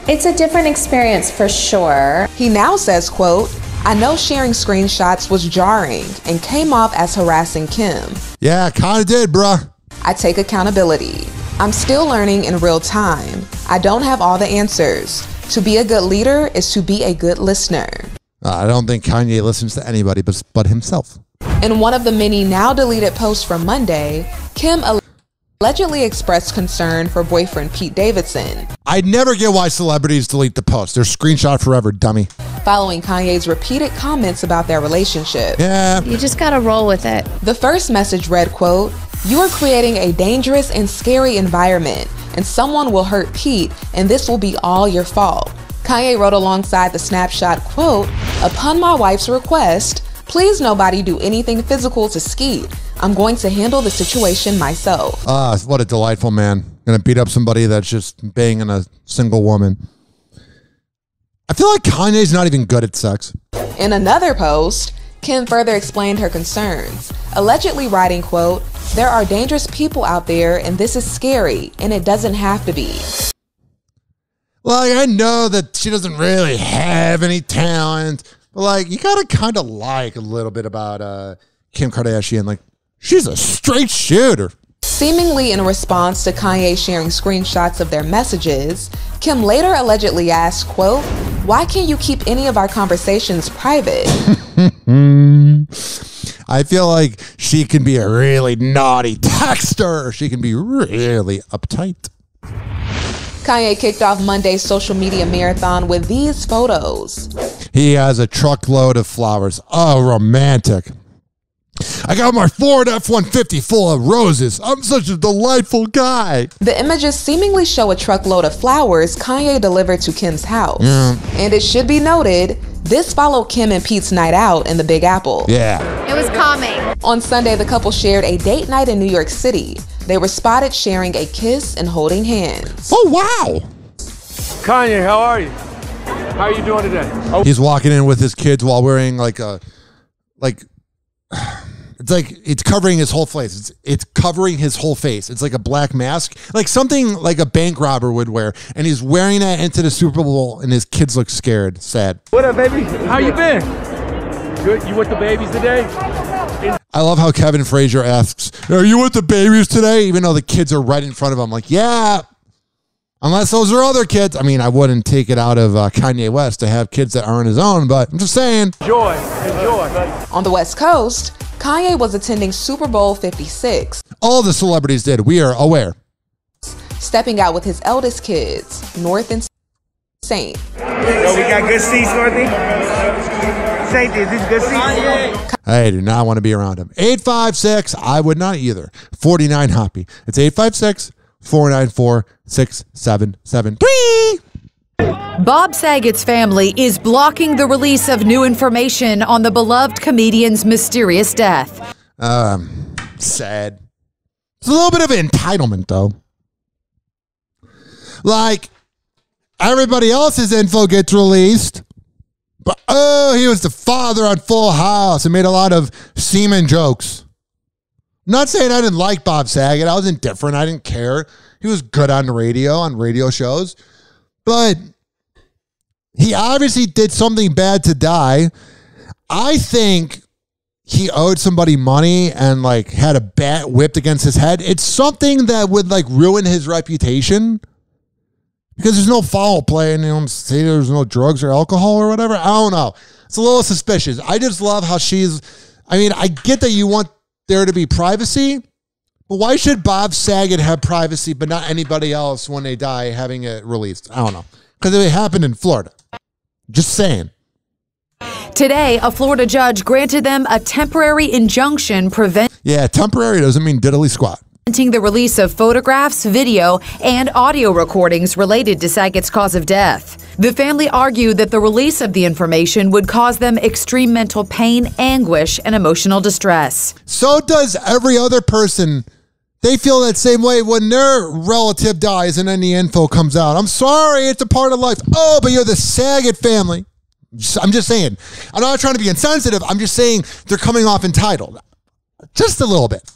It's a different experience for sure. He now says, quote, "I know sharing screenshots was jarring and came off as harassing Kim. Yeah, kinda did, bruh. I take accountability. I'm still learning in real time. I don't have all the answers. To be a good leader is to be a good listener." I don't think Kanye listens to anybody but himself. In one of the many now deleted posts from Monday, Kim allegedly expressed concern for boyfriend Pete Davidson. I never get why celebrities delete the post. They're screenshot forever, dummy. Following Kanye's repeated comments about their relationship. Yeah. You just gotta roll with it. The first message read, quote, "You are creating a dangerous and scary environment, and someone will hurt Pete, and this will be all your fault." Kanye wrote alongside the snapshot, quote, "Upon my wife's request, please nobody do anything physical to Skeet. I'm going to handle the situation myself." What a delightful man. Gonna beat up somebody that's just banging a single woman. I feel like Kanye's not even good at sex. In another post, Kim further explained her concerns, allegedly writing, quote, "There are dangerous people out there and this is scary and it doesn't have to be." Like, I know that she doesn't really have any talent, but like, you gotta kind of like a little bit about Kim Kardashian. Like, she's a straight shooter. Seemingly in response to Kanye sharing screenshots of their messages, Kim later allegedly asked, quote, "Why can't you keep any of our conversations private?" I feel like she can be a really naughty texter. She can be really uptight. Kanye kicked off Monday's social media marathon with these photos. He has a truckload of flowers. Oh, romantic. "I got my Ford F-150 full of roses. I'm such a delightful guy." The images seemingly show a truckload of flowers Kanye delivered to Kim's house. Yeah. And it should be noted, this followed Kim and Pete's night out in the Big Apple. Yeah. It was calming. On Sunday, the couple shared a date night in New York City. They were spotted sharing a kiss and holding hands. Oh, wow. Kanye, how are you? How are you doing today? He's walking in with his kids while wearing it's covering his whole face. It's covering his whole face. It's like a black mask, like something like a bank robber would wear. And he's wearing that into the Super Bowl, and his kids look scared, sad. What up, baby? How you been? Good. You with the babies today? I love how Kevin Frazier asks, "Are you with the babies today?" Even though the kids are right in front of him. Like, yeah. Unless those are other kids. I mean, I wouldn't take it out of Kanye West to have kids that aren't his own, but I'm just saying. Enjoy. On the West Coast, Kanye was attending Super Bowl 56. All the celebrities did. We are aware. Stepping out with his eldest kids, North and Saint. So we got good seats, Northy? Saint, is this good seats? I do not want to be around him. 856, I would not either. 49 Hoppe. It's 856-494-6773. Bob Saget's family is blocking the release of new information on the beloved comedian's mysterious death. Sad. It's a little bit of entitlement, though. Like, everybody else's info gets released, but he was the father on Full House and made a lot of semen jokes. I'm not saying I didn't like Bob Saget. I was indifferent. I didn't care. He was good on the radio, on radio shows. But he obviously did something bad to die. I think he owed somebody money and like had a bat whipped against his head. It's something that would like ruin his reputation because there's no foul play and you don't say there's no drugs or alcohol or whatever. I don't know. It's a little suspicious. I just love how I get that you want there to be privacy, but why should Bob Saget have privacy but not anybody else when they die having it released? I don't know. Because it happened in Florida. Just saying. Today, a Florida judge granted them a temporary injunction Yeah, temporary doesn't mean diddly squat. preventing the release of photographs, video, and audio recordings related to Saget's cause of death. The family argued that the release of the information would cause them extreme mental pain, anguish, and emotional distress. So does every other person. They feel that same way when their relative dies and any info comes out. I'm sorry, it's a part of life. Oh, but you're the Saget family. I'm just saying. I'm not trying to be insensitive. I'm just saying they're coming off entitled. Just a little bit.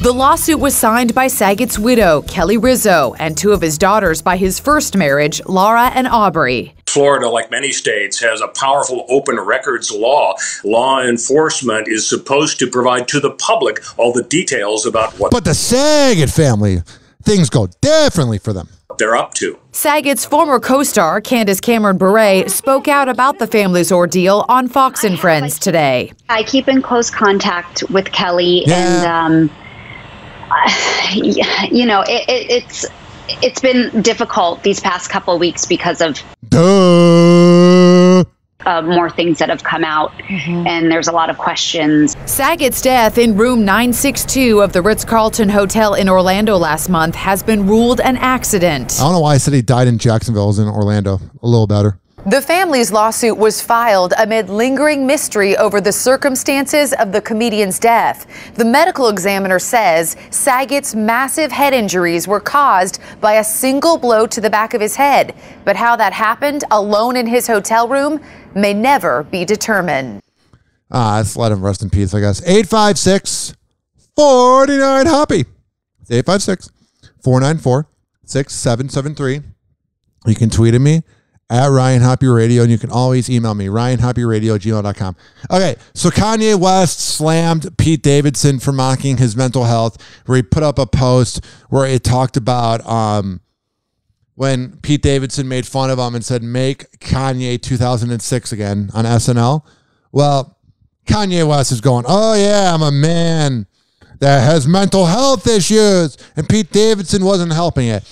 The lawsuit was signed by Saget's widow, Kelly Rizzo, and two of his daughters by his first marriage, Laura and Aubrey. Florida, like many states, has a powerful open records law. Law enforcement is supposed to provide to the public all the details about what But the Saget family, things go differently for them. they're up to. Saget's former co-star, Candace Cameron Bure, spoke out about the family's ordeal on Fox and Friends today. I keep in close contact with Kelly, and you know, it's been difficult these past couple of weeks because of more things that have come out, and there's a lot of questions. Saget's death in room 962 of the Ritz-Carlton Hotel in Orlando last month has been ruled an accident. I don't know why I said he died in Jacksonville. It was in Orlando. A little better. The family's lawsuit was filed amid lingering mystery over the circumstances of the comedian's death. The medical examiner says Saget's massive head injuries were caused by a single blow to the back of his head, but how that happened alone in his hotel room may never be determined. Let's let him rest in peace, I guess. 856-49-HOPPE. 856-494-6773. You can tweet at me at Ryan Hoppe Radio, and you can always email me, ryanhopperadio@gmail.com. Okay, so Kanye West slammed Pete Davidson for mocking his mental health, where he put up a post where it talked about when Pete Davidson made fun of him and said, make Kanye 2006 again on SNL. Well, Kanye West is going, oh yeah, I'm a man that has mental health issues, and Pete Davidson wasn't helping it.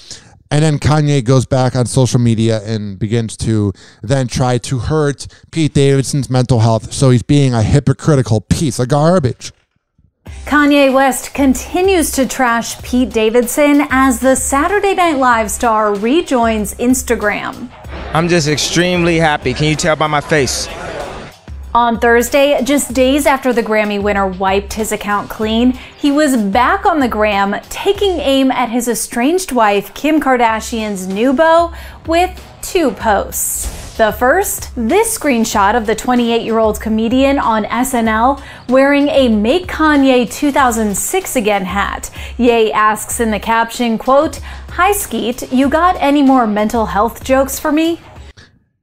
And then Kanye goes back on social media and begins to then try to hurt Pete Davidson's mental health. So he's being a hypocritical piece of garbage. Kanye West continues to trash Pete Davidson as the Saturday Night Live star rejoins Instagram. I'm just extremely happy. Can you tell by my face? On Thursday, just days after the Grammy winner wiped his account clean, he was back on the gram, taking aim at his estranged wife, Kim Kardashian's new beau, with two posts. The first, this screenshot of the 28-year-old comedian on SNL wearing a Make Kanye 2006 Again hat. Ye asks in the caption, quote, "Hi Skeet, you got any more mental health jokes for me?"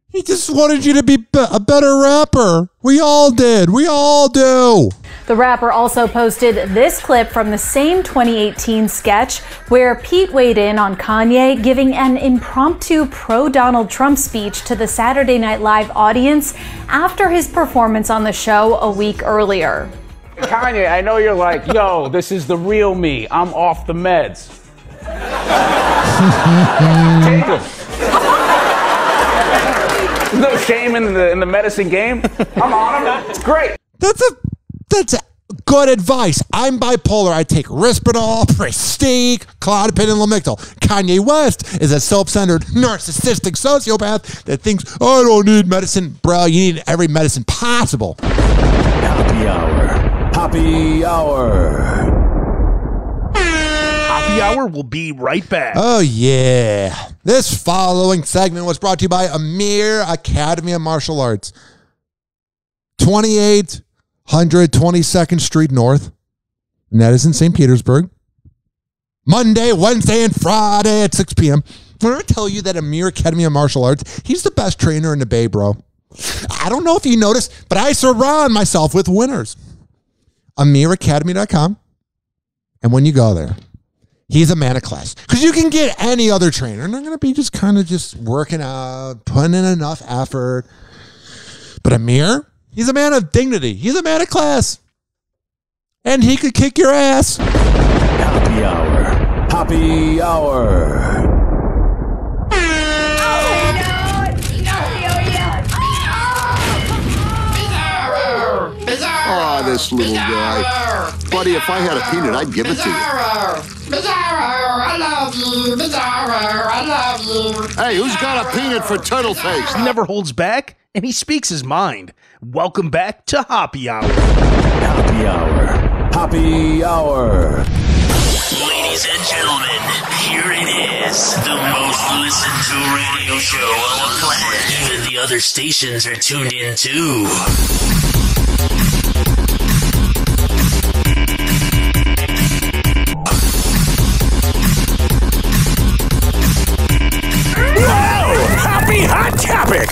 He just wanted you to be a better rapper. We all did. We all do. The rapper also posted this clip from the same 2018 sketch where Pete weighed in on Kanye giving an impromptu pro-Donald Trump speech to the Saturday Night Live audience after his performance on the show a week earlier. Kanye, I know you're like, yo, this is the real me. I'm off the meds. Take them. There's no shame in the medicine game. I'm on them. It's great. That's good advice. I'm bipolar. I take Risperdal, Prestige, Clonopin, and Lamictal. Kanye West is a self-centered, narcissistic sociopath that thinks, I don't need medicine. Bro, you need every medicine possible. Hoppe Hour. Hoppe Hour. Hoppe Hour will be right back. Oh, yeah. This following segment was brought to you by Amir Academy of Martial Arts. 2800 22nd Street North. And that is in St. Petersburg. Monday, Wednesday, and Friday at 6 p.m. When I tell you that Amir Academy of Martial Arts, he's the best trainer in the Bay, bro. I don't know if you noticed, but I surround myself with winners. AmirAcademy.com. And when you go there, he's a man of class. Because you can get any other trainer, and they're going to be just kind of just working out, putting in enough effort. But Amir, he's a man of dignity. He's a man of class. And he could kick your ass. Hoppe Hour. Hoppe Hour. Oh, this little guy. Buddy, if I had a peanut, I'd give it to you. Bizarro, I love you. Bizarro, I I love you. Hey, who's got a peanut for turtle face? He never holds back, and he speaks his mind. Welcome back to Hoppe Hour. Hoppe Hour. Hoppe Hour. Ladies and gentlemen, here it is. The most listened to radio show on the planet. Even the other stations are tuned in too. Happy Hot Topic!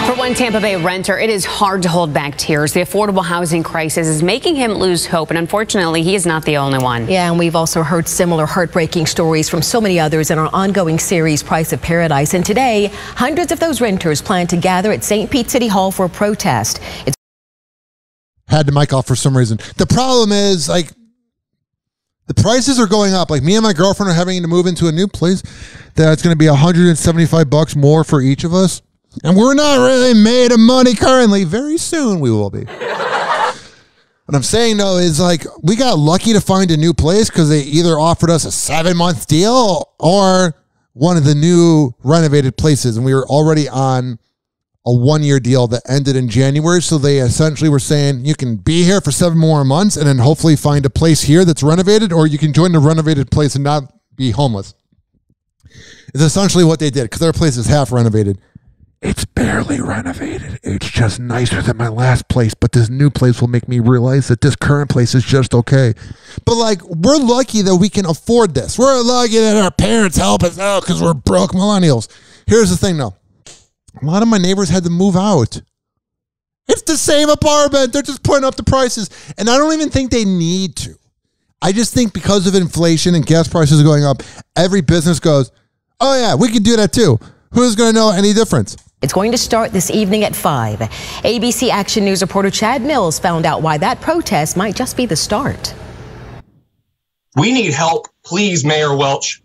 For one Tampa Bay renter, it is hard to hold back tears. The affordable housing crisis is making him lose hope, and unfortunately, he is not the only one. Yeah, and we've also heard similar heartbreaking stories from so many others in our ongoing series, Price of Paradise. And today, hundreds of those renters plan to gather at St. Pete City Hall for a protest. Had the mic off for some reason. The problem is, like, the prices are going up. Like, me and my girlfriend are having to move into a new place that's going to be $175 more for each of us. And we're not really made of money currently. Very soon we will be. What I'm saying, though, is, like, we got lucky to find a new place because they either offered us a 7-month deal or one of the new renovated places. And we were already on a 1-year deal that ended in January. So they essentially were saying you can be here for 7 more months and then hopefully find a place here that's renovated, or you can join the renovated place and not be homeless. It's essentially what they did, because their place is half renovated. It's barely renovated. It's just nicer than my last place, but this new place will make me realize that this current place is just okay. But, like, we're lucky that we can afford this. We're lucky that our parents help us out because we're broke millennials. Here's the thing, though. A lot of my neighbors had to move out. It's the same apartment. They're just putting up the prices. And I don't even think they need to. I just think because of inflation and gas prices going up, every business goes, oh, yeah, we could do that too. Who's going to know any difference? It's going to start this evening at 5. ABC Action News reporter Chad Mills found out why that protest might just be the start. We need help. Please, Mayor Welch.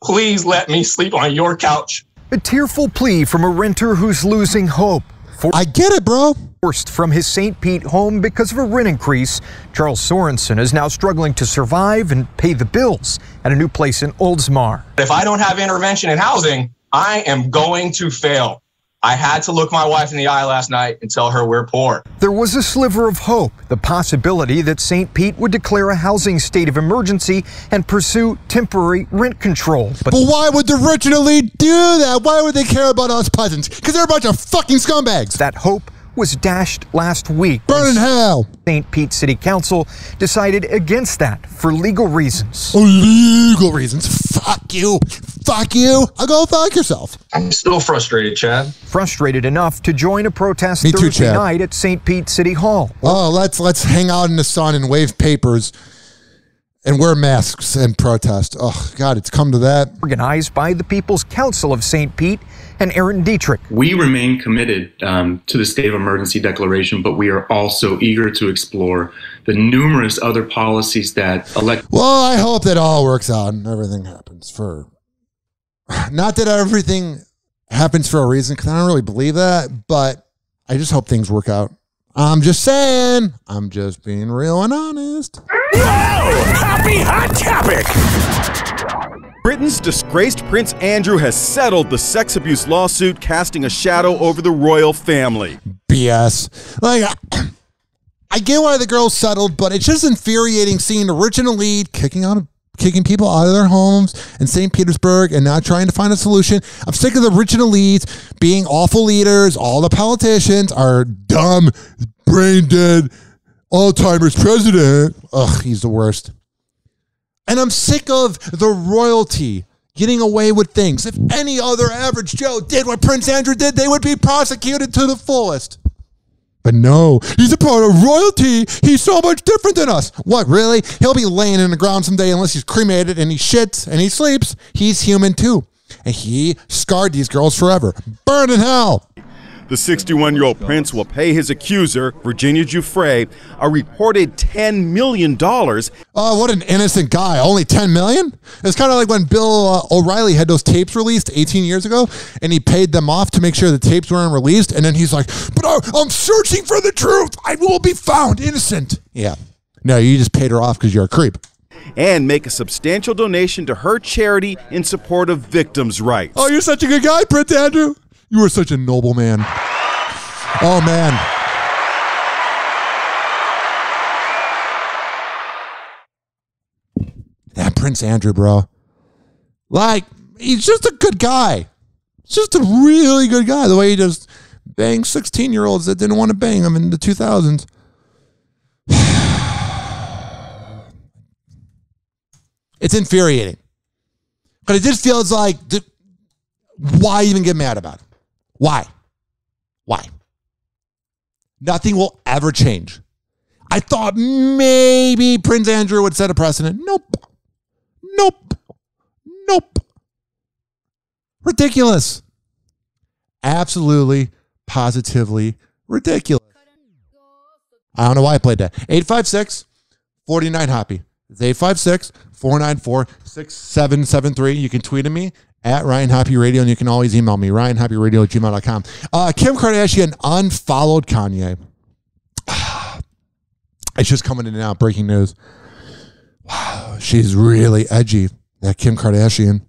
Please let me sleep on your couch. A tearful plea from a renter who's losing hope. I get it, bro. Forced from his St. Pete home because of a rent increase, Charles Sorensen is now struggling to survive and pay the bills at a new place in Oldsmar. If I don't have intervention in housing, I am going to fail. I had to look my wife in the eye last night and tell her we're poor. There was a sliver of hope, the possibility that St. Pete would declare a housing state of emergency and pursue temporary rent control. But why would the rich and elite do that? Why would they care about us peasants? Because they're a bunch of fucking scumbags. That hope was dashed last week. Burn in hell. St. Pete City Council decided against that for legal reasons. Oh, legal reasons. Fuck you. Fuck you. I'll go fuck yourself. I'm still frustrated, Chad. Frustrated enough to join a protest Me too, Thursday Chad. night at St. Pete City Hall. Oh, let's hang out in the sun and wave papers and wear masks and protest. Oh, God, it's come to that. Organized by the People's Council of St. Pete and Aaron Dietrich. We remain committed to the state of emergency declaration, but we are also eager to explore the numerous other policies that Well, I hope that all works out and everything happens for... Not that everything happens for a reason, because I don't really believe that, but I just hope things work out. I'm just saying. I'm just being real and honest. Happy Hot Topic! Britain's disgraced Prince Andrew has settled the sex abuse lawsuit, casting a shadow over the royal family. BS. Like, I get why the girl settled, but it's just infuriating seeing the rich and elite kicking people out of their homes in St. Petersburg and not trying to find a solution. I'm sick of the rich and elites being awful leaders. All the politicians are dumb, brain dead, Alzheimer's president. Ugh, he's the worst. And I'm sick of the royalty getting away with things. If any other average Joe did what Prince Andrew did, they would be prosecuted to the fullest. But no, he's a part of royalty. He's so much different than us. What, really? He'll be laying in the ground someday unless he's cremated and he shits and he sleeps. He's human too. And he scarred these girls forever. Burn in hell. The 61-year-old prince will pay his accuser, Virginia Giuffre, a reported $10 million. Oh, what an innocent guy. Only $10 million? It's kind of like when Bill O'Reilly had those tapes released 18 years ago, and he paid them off to make sure the tapes weren't released, and then he's like, but I'm searching for the truth. I will be found innocent. Yeah. No, you just paid her off because you're a creep. and make a substantial donation to her charity in support of victims' rights. Oh, you're such a good guy, Prince Andrew. You are such a noble man. Oh, man. That Prince Andrew, bro. Like, he's just a good guy. Just a really good guy. The way he just banged 16-year-olds that didn't want to bang him in the 2000s. It's infuriating. But it just feels like, why even get mad about it? Why? Nothing will ever change. I thought maybe Prince Andrew would set a precedent. Nope. Ridiculous. Absolutely, positively ridiculous. I don't know why I played that. 856-49-HOPPY. It's 856-494-6773. You can tweet at me at Ryan Hoppe Radio, and you can always email me, ryanhopperadio@gmail.com. Kim Kardashian unfollowed Kanye. It's just coming in and out, breaking news. Wow, she's really edgy, that Kim Kardashian.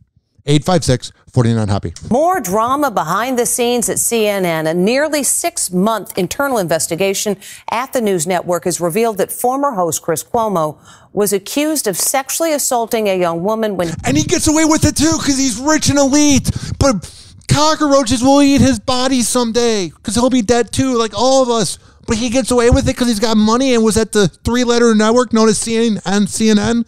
856-49-HOPPY. More drama behind the scenes at CNN. A nearly 6-month internal investigation at the news network has revealed that former host Chris Cuomo was accused of sexually assaulting a young woman when... And he gets away with it too because he's rich and elite. But cockroaches will eat his body someday because he'll be dead too, like all of us. But he gets away with it because he's got money and was at the 3-letter network known as CNN.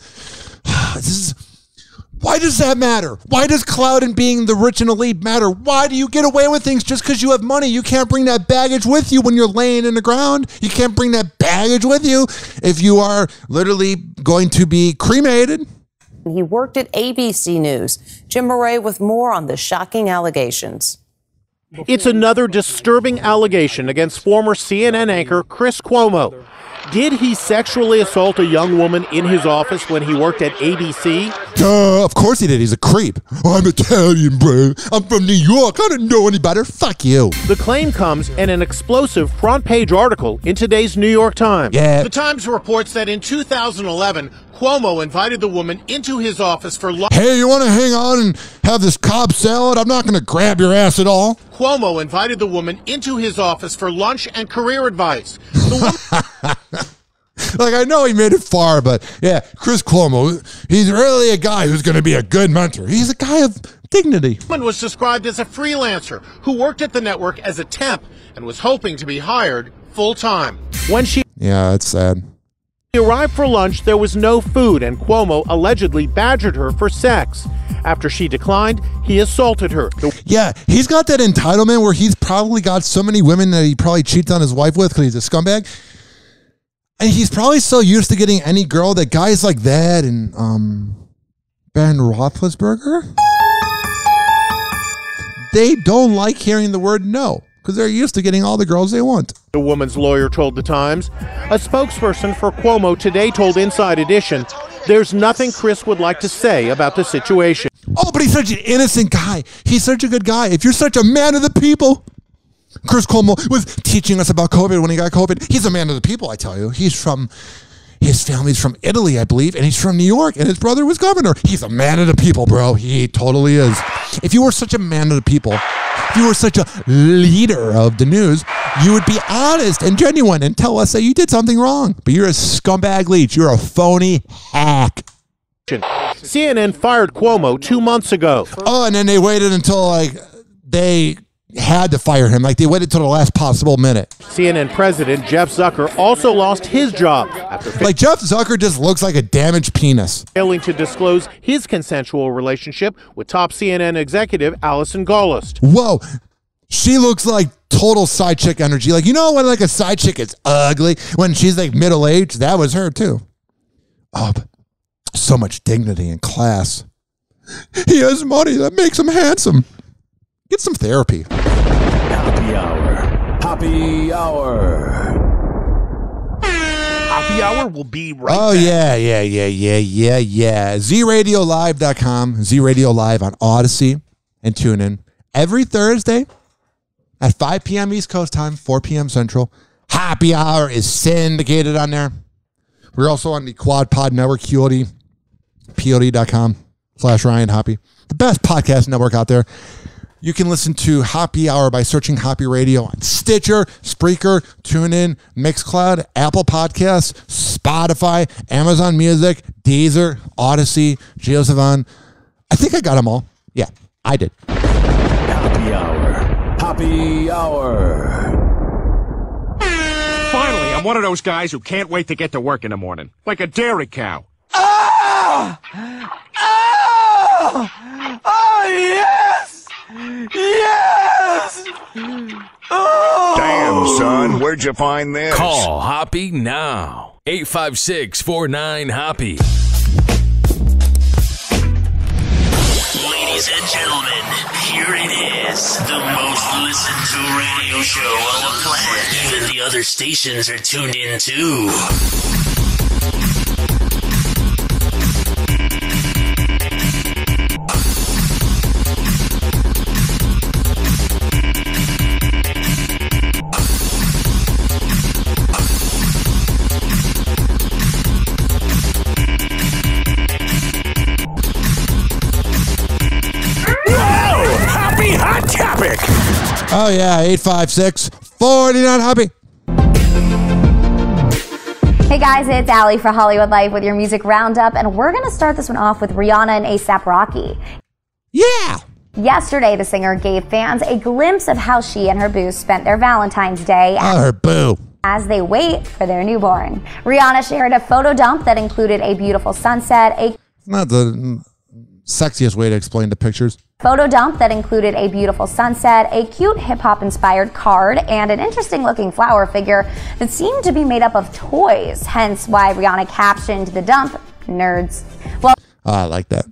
Why does that matter? Why does clout and being the rich and elite matter? Why do you get away with things just because you have money? You can't bring that baggage with you when you're laying in the ground. You can't bring that baggage with you if you are literally going to be cremated. He worked at ABC News. Jim Murray with more on the shocking allegations. It's another disturbing allegation against former CNN anchor Chris Cuomo. Did he sexually assault a young woman in his office when he worked at ABC? Duh, of course he did. He's a creep. I'm Italian, bro. I'm from New York. I don't know any better. Fuck you. The claim comes in an explosive front-page article in today's New York Times. Yeah. The Times reports that in 2011, Cuomo invited the woman into his office for lunch. Hey, you want to hang on and have this Cobb salad? I'm not going to grab your ass at all. Cuomo invited the woman into his office for lunch and career advice. Like, I know he made it far, but yeah, Chris Cuomo, he's really a guy who's going to be a good mentor. He's a guy of dignity. The woman was described as a freelancer who worked at the network as a temp and was hoping to be hired full-time. When she it's sad. arrived for lunch, there was no food, and Cuomo allegedly badgered her for sex. After she declined, he assaulted her. Yeah, he's got that entitlement where he's probably got so many women that he probably cheats on his wife with because he's a scumbag. And he's probably so used to getting any girl that guys like that and Ben Roethlisberger, they don't like hearing the word no because they're used to getting all the girls they want. The woman's lawyer told The Times. A spokesperson for Cuomo today told Inside Edition, there's nothing Chris would like to say about the situation. Oh, but he's such an innocent guy. He's such a good guy. If you're such a man of the people... Chris Cuomo was teaching us about COVID when he got COVID. He's a man of the people, I tell you. His family's from Italy, I believe, and he's from New York, and his brother was governor. He's a man of the people, bro. He totally is. If you were such a man of the people, if you were such a leader of the news, you would be honest and genuine and tell us that you did something wrong. But you're a scumbag leech. You're a phony hack. CNN fired Cuomo 2 months ago. Oh, and then they waited until, they had to fire him. They waited till the last possible minute. CNN president Jeff Zucker also lost his job after Jeff Zucker just looks like a damaged penis. Failing to disclose his consensual relationship with top CNN executive Allison Gollust. Whoa. She looks like total side chick energy. When a side chick is ugly, when she's middle-aged, that was her too. Oh, but so much dignity and class. He has money that makes him handsome. Get some therapy. Hoppe Hour. Hoppe Hour. Hoppe Hour will be right back. Yeah. ZRadioLive.com. Z Radio Live on Odyssey and tune in every Thursday at 5 p.m. East Coast time, 4 p.m. Central. Hoppe Hour is syndicated on there. We're also on the Quad Pod Network, QOD. pod.ryan Hoppe. The best podcast network out there. You can listen to Hoppe Hour by searching Hoppe Radio on Stitcher, Spreaker, TuneIn, Mixcloud, Apple Podcasts, Spotify, Amazon Music, Deezer, Odyssey, JioSaavn. I think I got them all. Yeah, I did. Hoppe Hour. Hoppe Hour. Finally, I'm one of those guys who can't wait to get to work in the morning. Like a dairy cow. Ah! Ah! Oh, yes! Yes! Oh! Damn, son, where'd you find this? Call Hoppe now. 856-49-HOPPE. Ladies and gentlemen, here it is. The most listened to radio show on the planet. Even the other stations are tuned in too. Oh, yeah, 856-49-HOPPE. Hey guys, it's Allie for Hollywood Life with your music roundup, and we're going to start this one off with Rihanna and A$AP Rocky. Yeah! Yesterday, the singer gave fans a glimpse of how she and her boo spent their Valentine's Day. Oh, her boo. As they wait for their newborn. Rihanna shared a photo dump that included a beautiful sunset, It's not the sexiest way to explain the pictures. Photo dump that included a beautiful sunset, a cute hip-hop inspired card, and an interesting looking flower figure that seemed to be made up of toys, hence why Rihanna captioned the dump, nerds. Well, I like that.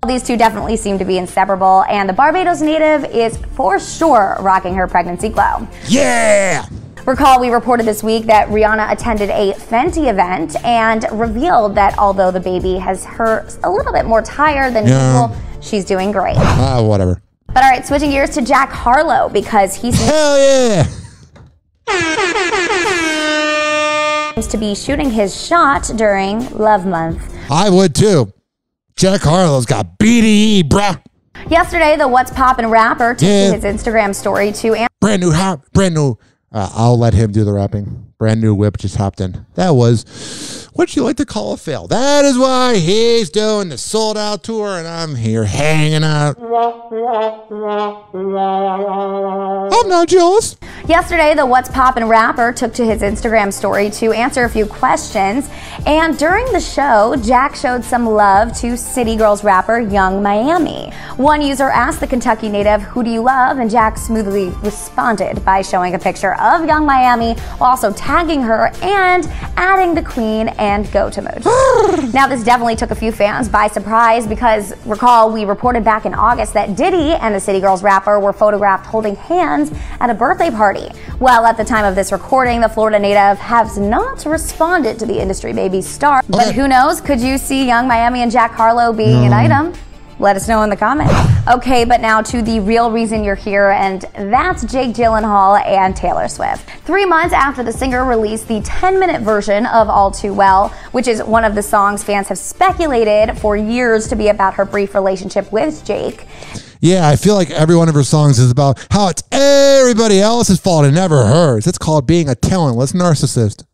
These two definitely seem to be inseparable, and the Barbados native is for sure rocking her pregnancy glow. Yeah! Recall, we reported this week that Rihanna attended a Fenty event and revealed that although the baby has her a little bit more tired than usual, she's doing great. Whatever. But all right, switching gears to Jack Harlow because he seems to be shooting his shot during Love Month. I would too. Jack Harlow's got BDE, bruh. Yesterday, the What's Poppin' rapper took to his Instagram story to brand new. I'll let him do the rapping. Brand new whip just hopped in. That was what you like to call a fail. That is why he's doing the sold out tour and I'm here hanging out. I'm not jealous. Yesterday, the What's Poppin' rapper took to his Instagram story to answer a few questions. And during the show, Jack showed some love to City Girls rapper Young Miami. One user asked the Kentucky native, "Who do you love?" And Jack smoothly responded by showing a picture of Young Miami, while also tagging her and adding the Queen and Goat emoji. Now, this definitely took a few fans by surprise because, recall, we reported back in August that Diddy and the City Girls rapper were photographed holding hands at a birthday party. Well, at the time of this recording, the Florida native has not responded to the industry baby star. Okay. But who knows? Could you see Young Miami and Jack Harlow being an item? Let us know in the comments. Okay, but now to the real reason you're here, and that's Jake Gyllenhaal and Taylor Swift. 3 months after the singer released the 10-minute version of All Too Well, which is one of the songs fans have speculated for years to be about her brief relationship with Jake. Yeah, I feel like every one of her songs is about how it's everybody else's fault and never hers. It's called being a talentless narcissist.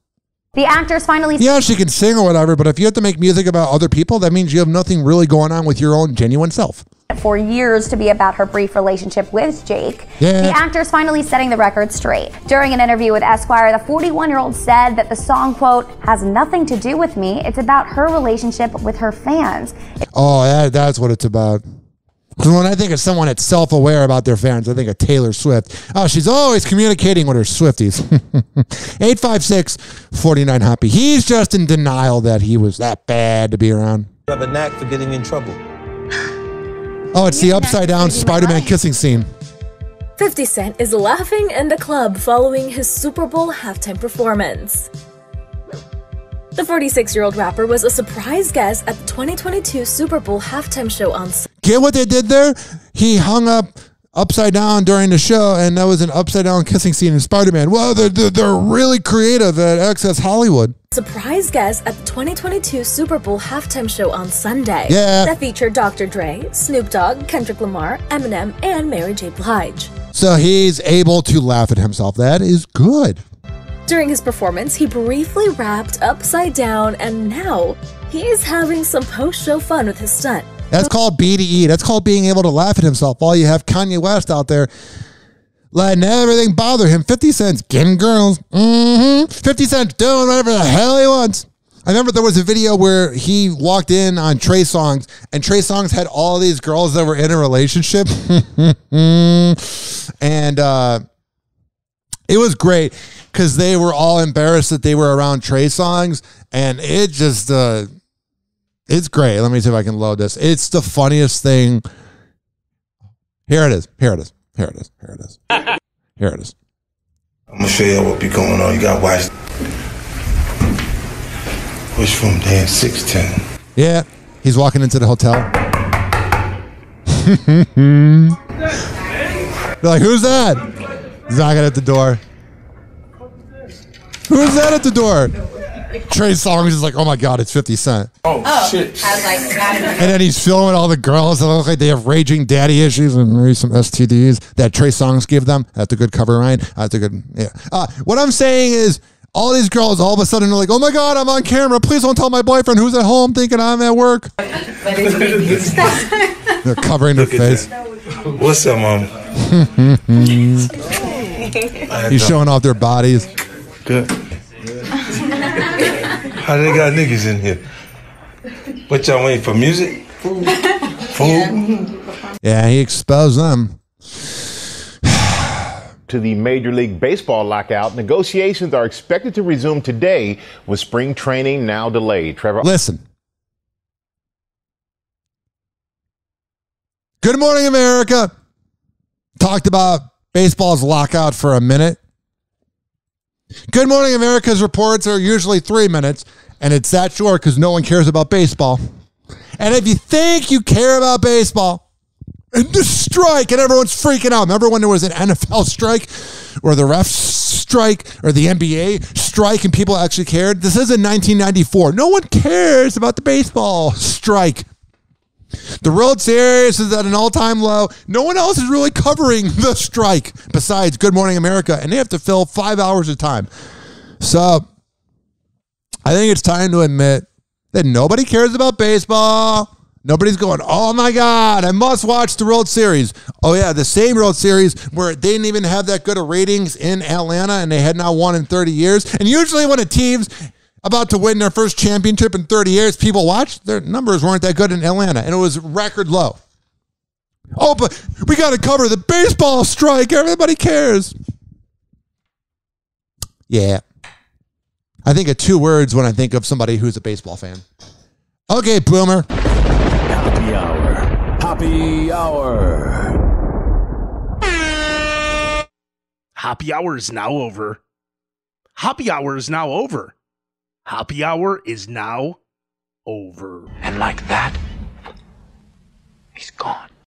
The actors finally... Yeah, she can sing or whatever, but if you have to make music about other people, that means you have nothing really going on with your own genuine self. For years to be about her brief relationship with Jake. Yeah. The actor's finally setting the record straight. During an interview with Esquire, the 41-year-old said that the song, quote, has nothing to do with me. It's about her relationship with her fans. Oh, that's what it's about. Because when I think of someone that's self-aware about their fans, I think of Taylor Swift. Oh, she's always communicating with her Swifties. 856-49-HOPPE. He's just in denial that he was that bad to be around. You have a knack for getting in trouble. Oh, it's the upside-down Spider-Man kissing scene. 50 Cent is laughing in the club following his Super Bowl halftime performance. The 46-year-old rapper was a surprise guest at the 2022 Super Bowl halftime show on Sunday. Get what they did there? He hung up upside down during the show, and that was an upside down kissing scene in Spider-Man. Well, they're really creative at Access Hollywood. Surprise guest at the 2022 Super Bowl halftime show on Sunday. Yeah. That featured Dr. Dre, Snoop Dogg, Kendrick Lamar, Eminem, and Mary J. Blige. So he's able to laugh at himself. That is good. During his performance, he briefly rapped upside down, and now he's having some post-show fun with his stunt. That's called BDE. That's called being able to laugh at himself. While you have Kanye West out there letting everything bother him. 50 Cent's getting girls. 50 Cent doing whatever the hell he wants. I remember there was a video where he walked in on Trey Songz, and Trey Songz had all these girls that were in a relationship. And it was great because they were all embarrassed that they were around Trey Songz, and it just, it's great. Let me see if I can load this. It's the funniest thing. Here it is. Here it is. Here it is. Here it is. Here it is. I'm going to show you what be going on. You got to watch. Which from Dan 610? Yeah, he's walking into the hotel. They're like, who's that? He's knocking at the door. Who's that at the door? Trey Songz is like, oh my God, it's 50 Cent. Oh shit. I was like, And then he's filming all the girls that look like they have raging daddy issues and maybe some STDs that Trey Songz give them. That's a good cover, Ryan. That's a good, yeah. What I'm saying is, all these girls all of a sudden are like, oh my God, I'm on camera. Please don't tell my boyfriend who's at home thinking I'm at work. They're covering their face. What's up, Mom? He's showing off their bodies. Good. How they got niggas in here? What y'all waiting for, music? Food? Yeah, he exposed them. To the Major League Baseball lockout, negotiations are expected to resume today with spring training now delayed. Trevor, listen. Good Morning America talked about baseball's lockout for a minute. Good Morning America's reports are usually 3 minutes, and it's that short because no one cares about baseball. And if you think you care about baseball, and the strike, and everyone's freaking out. Remember when there was an NFL strike, or the refs strike, or the NBA strike, and people actually cared? This is in 1994. No one cares about the baseball strike. The World Series is at an all-time low. No one else is really covering the strike besides Good Morning America, and they have to fill 5 hours of time. So I think it's time to admit that nobody cares about baseball. Nobody's going, oh my God, I must watch the World Series. Oh yeah, the same World Series where they didn't even have that good of ratings in Atlanta and they had not won in 30 years. And usually when a team's about to win their first championship in 30 years, people watch, their numbers weren't that good in Atlanta and it was record low. Oh, but we got to cover the baseball strike. Everybody cares. Yeah. I think of 2 words when I think of somebody who's a baseball fan. Okay, boomer. Hoppe Hour. Hoppe Hour. Hoppe Hour is now over. Hoppe Hour is now over. Hoppe Hour is now over. And like that, he's gone.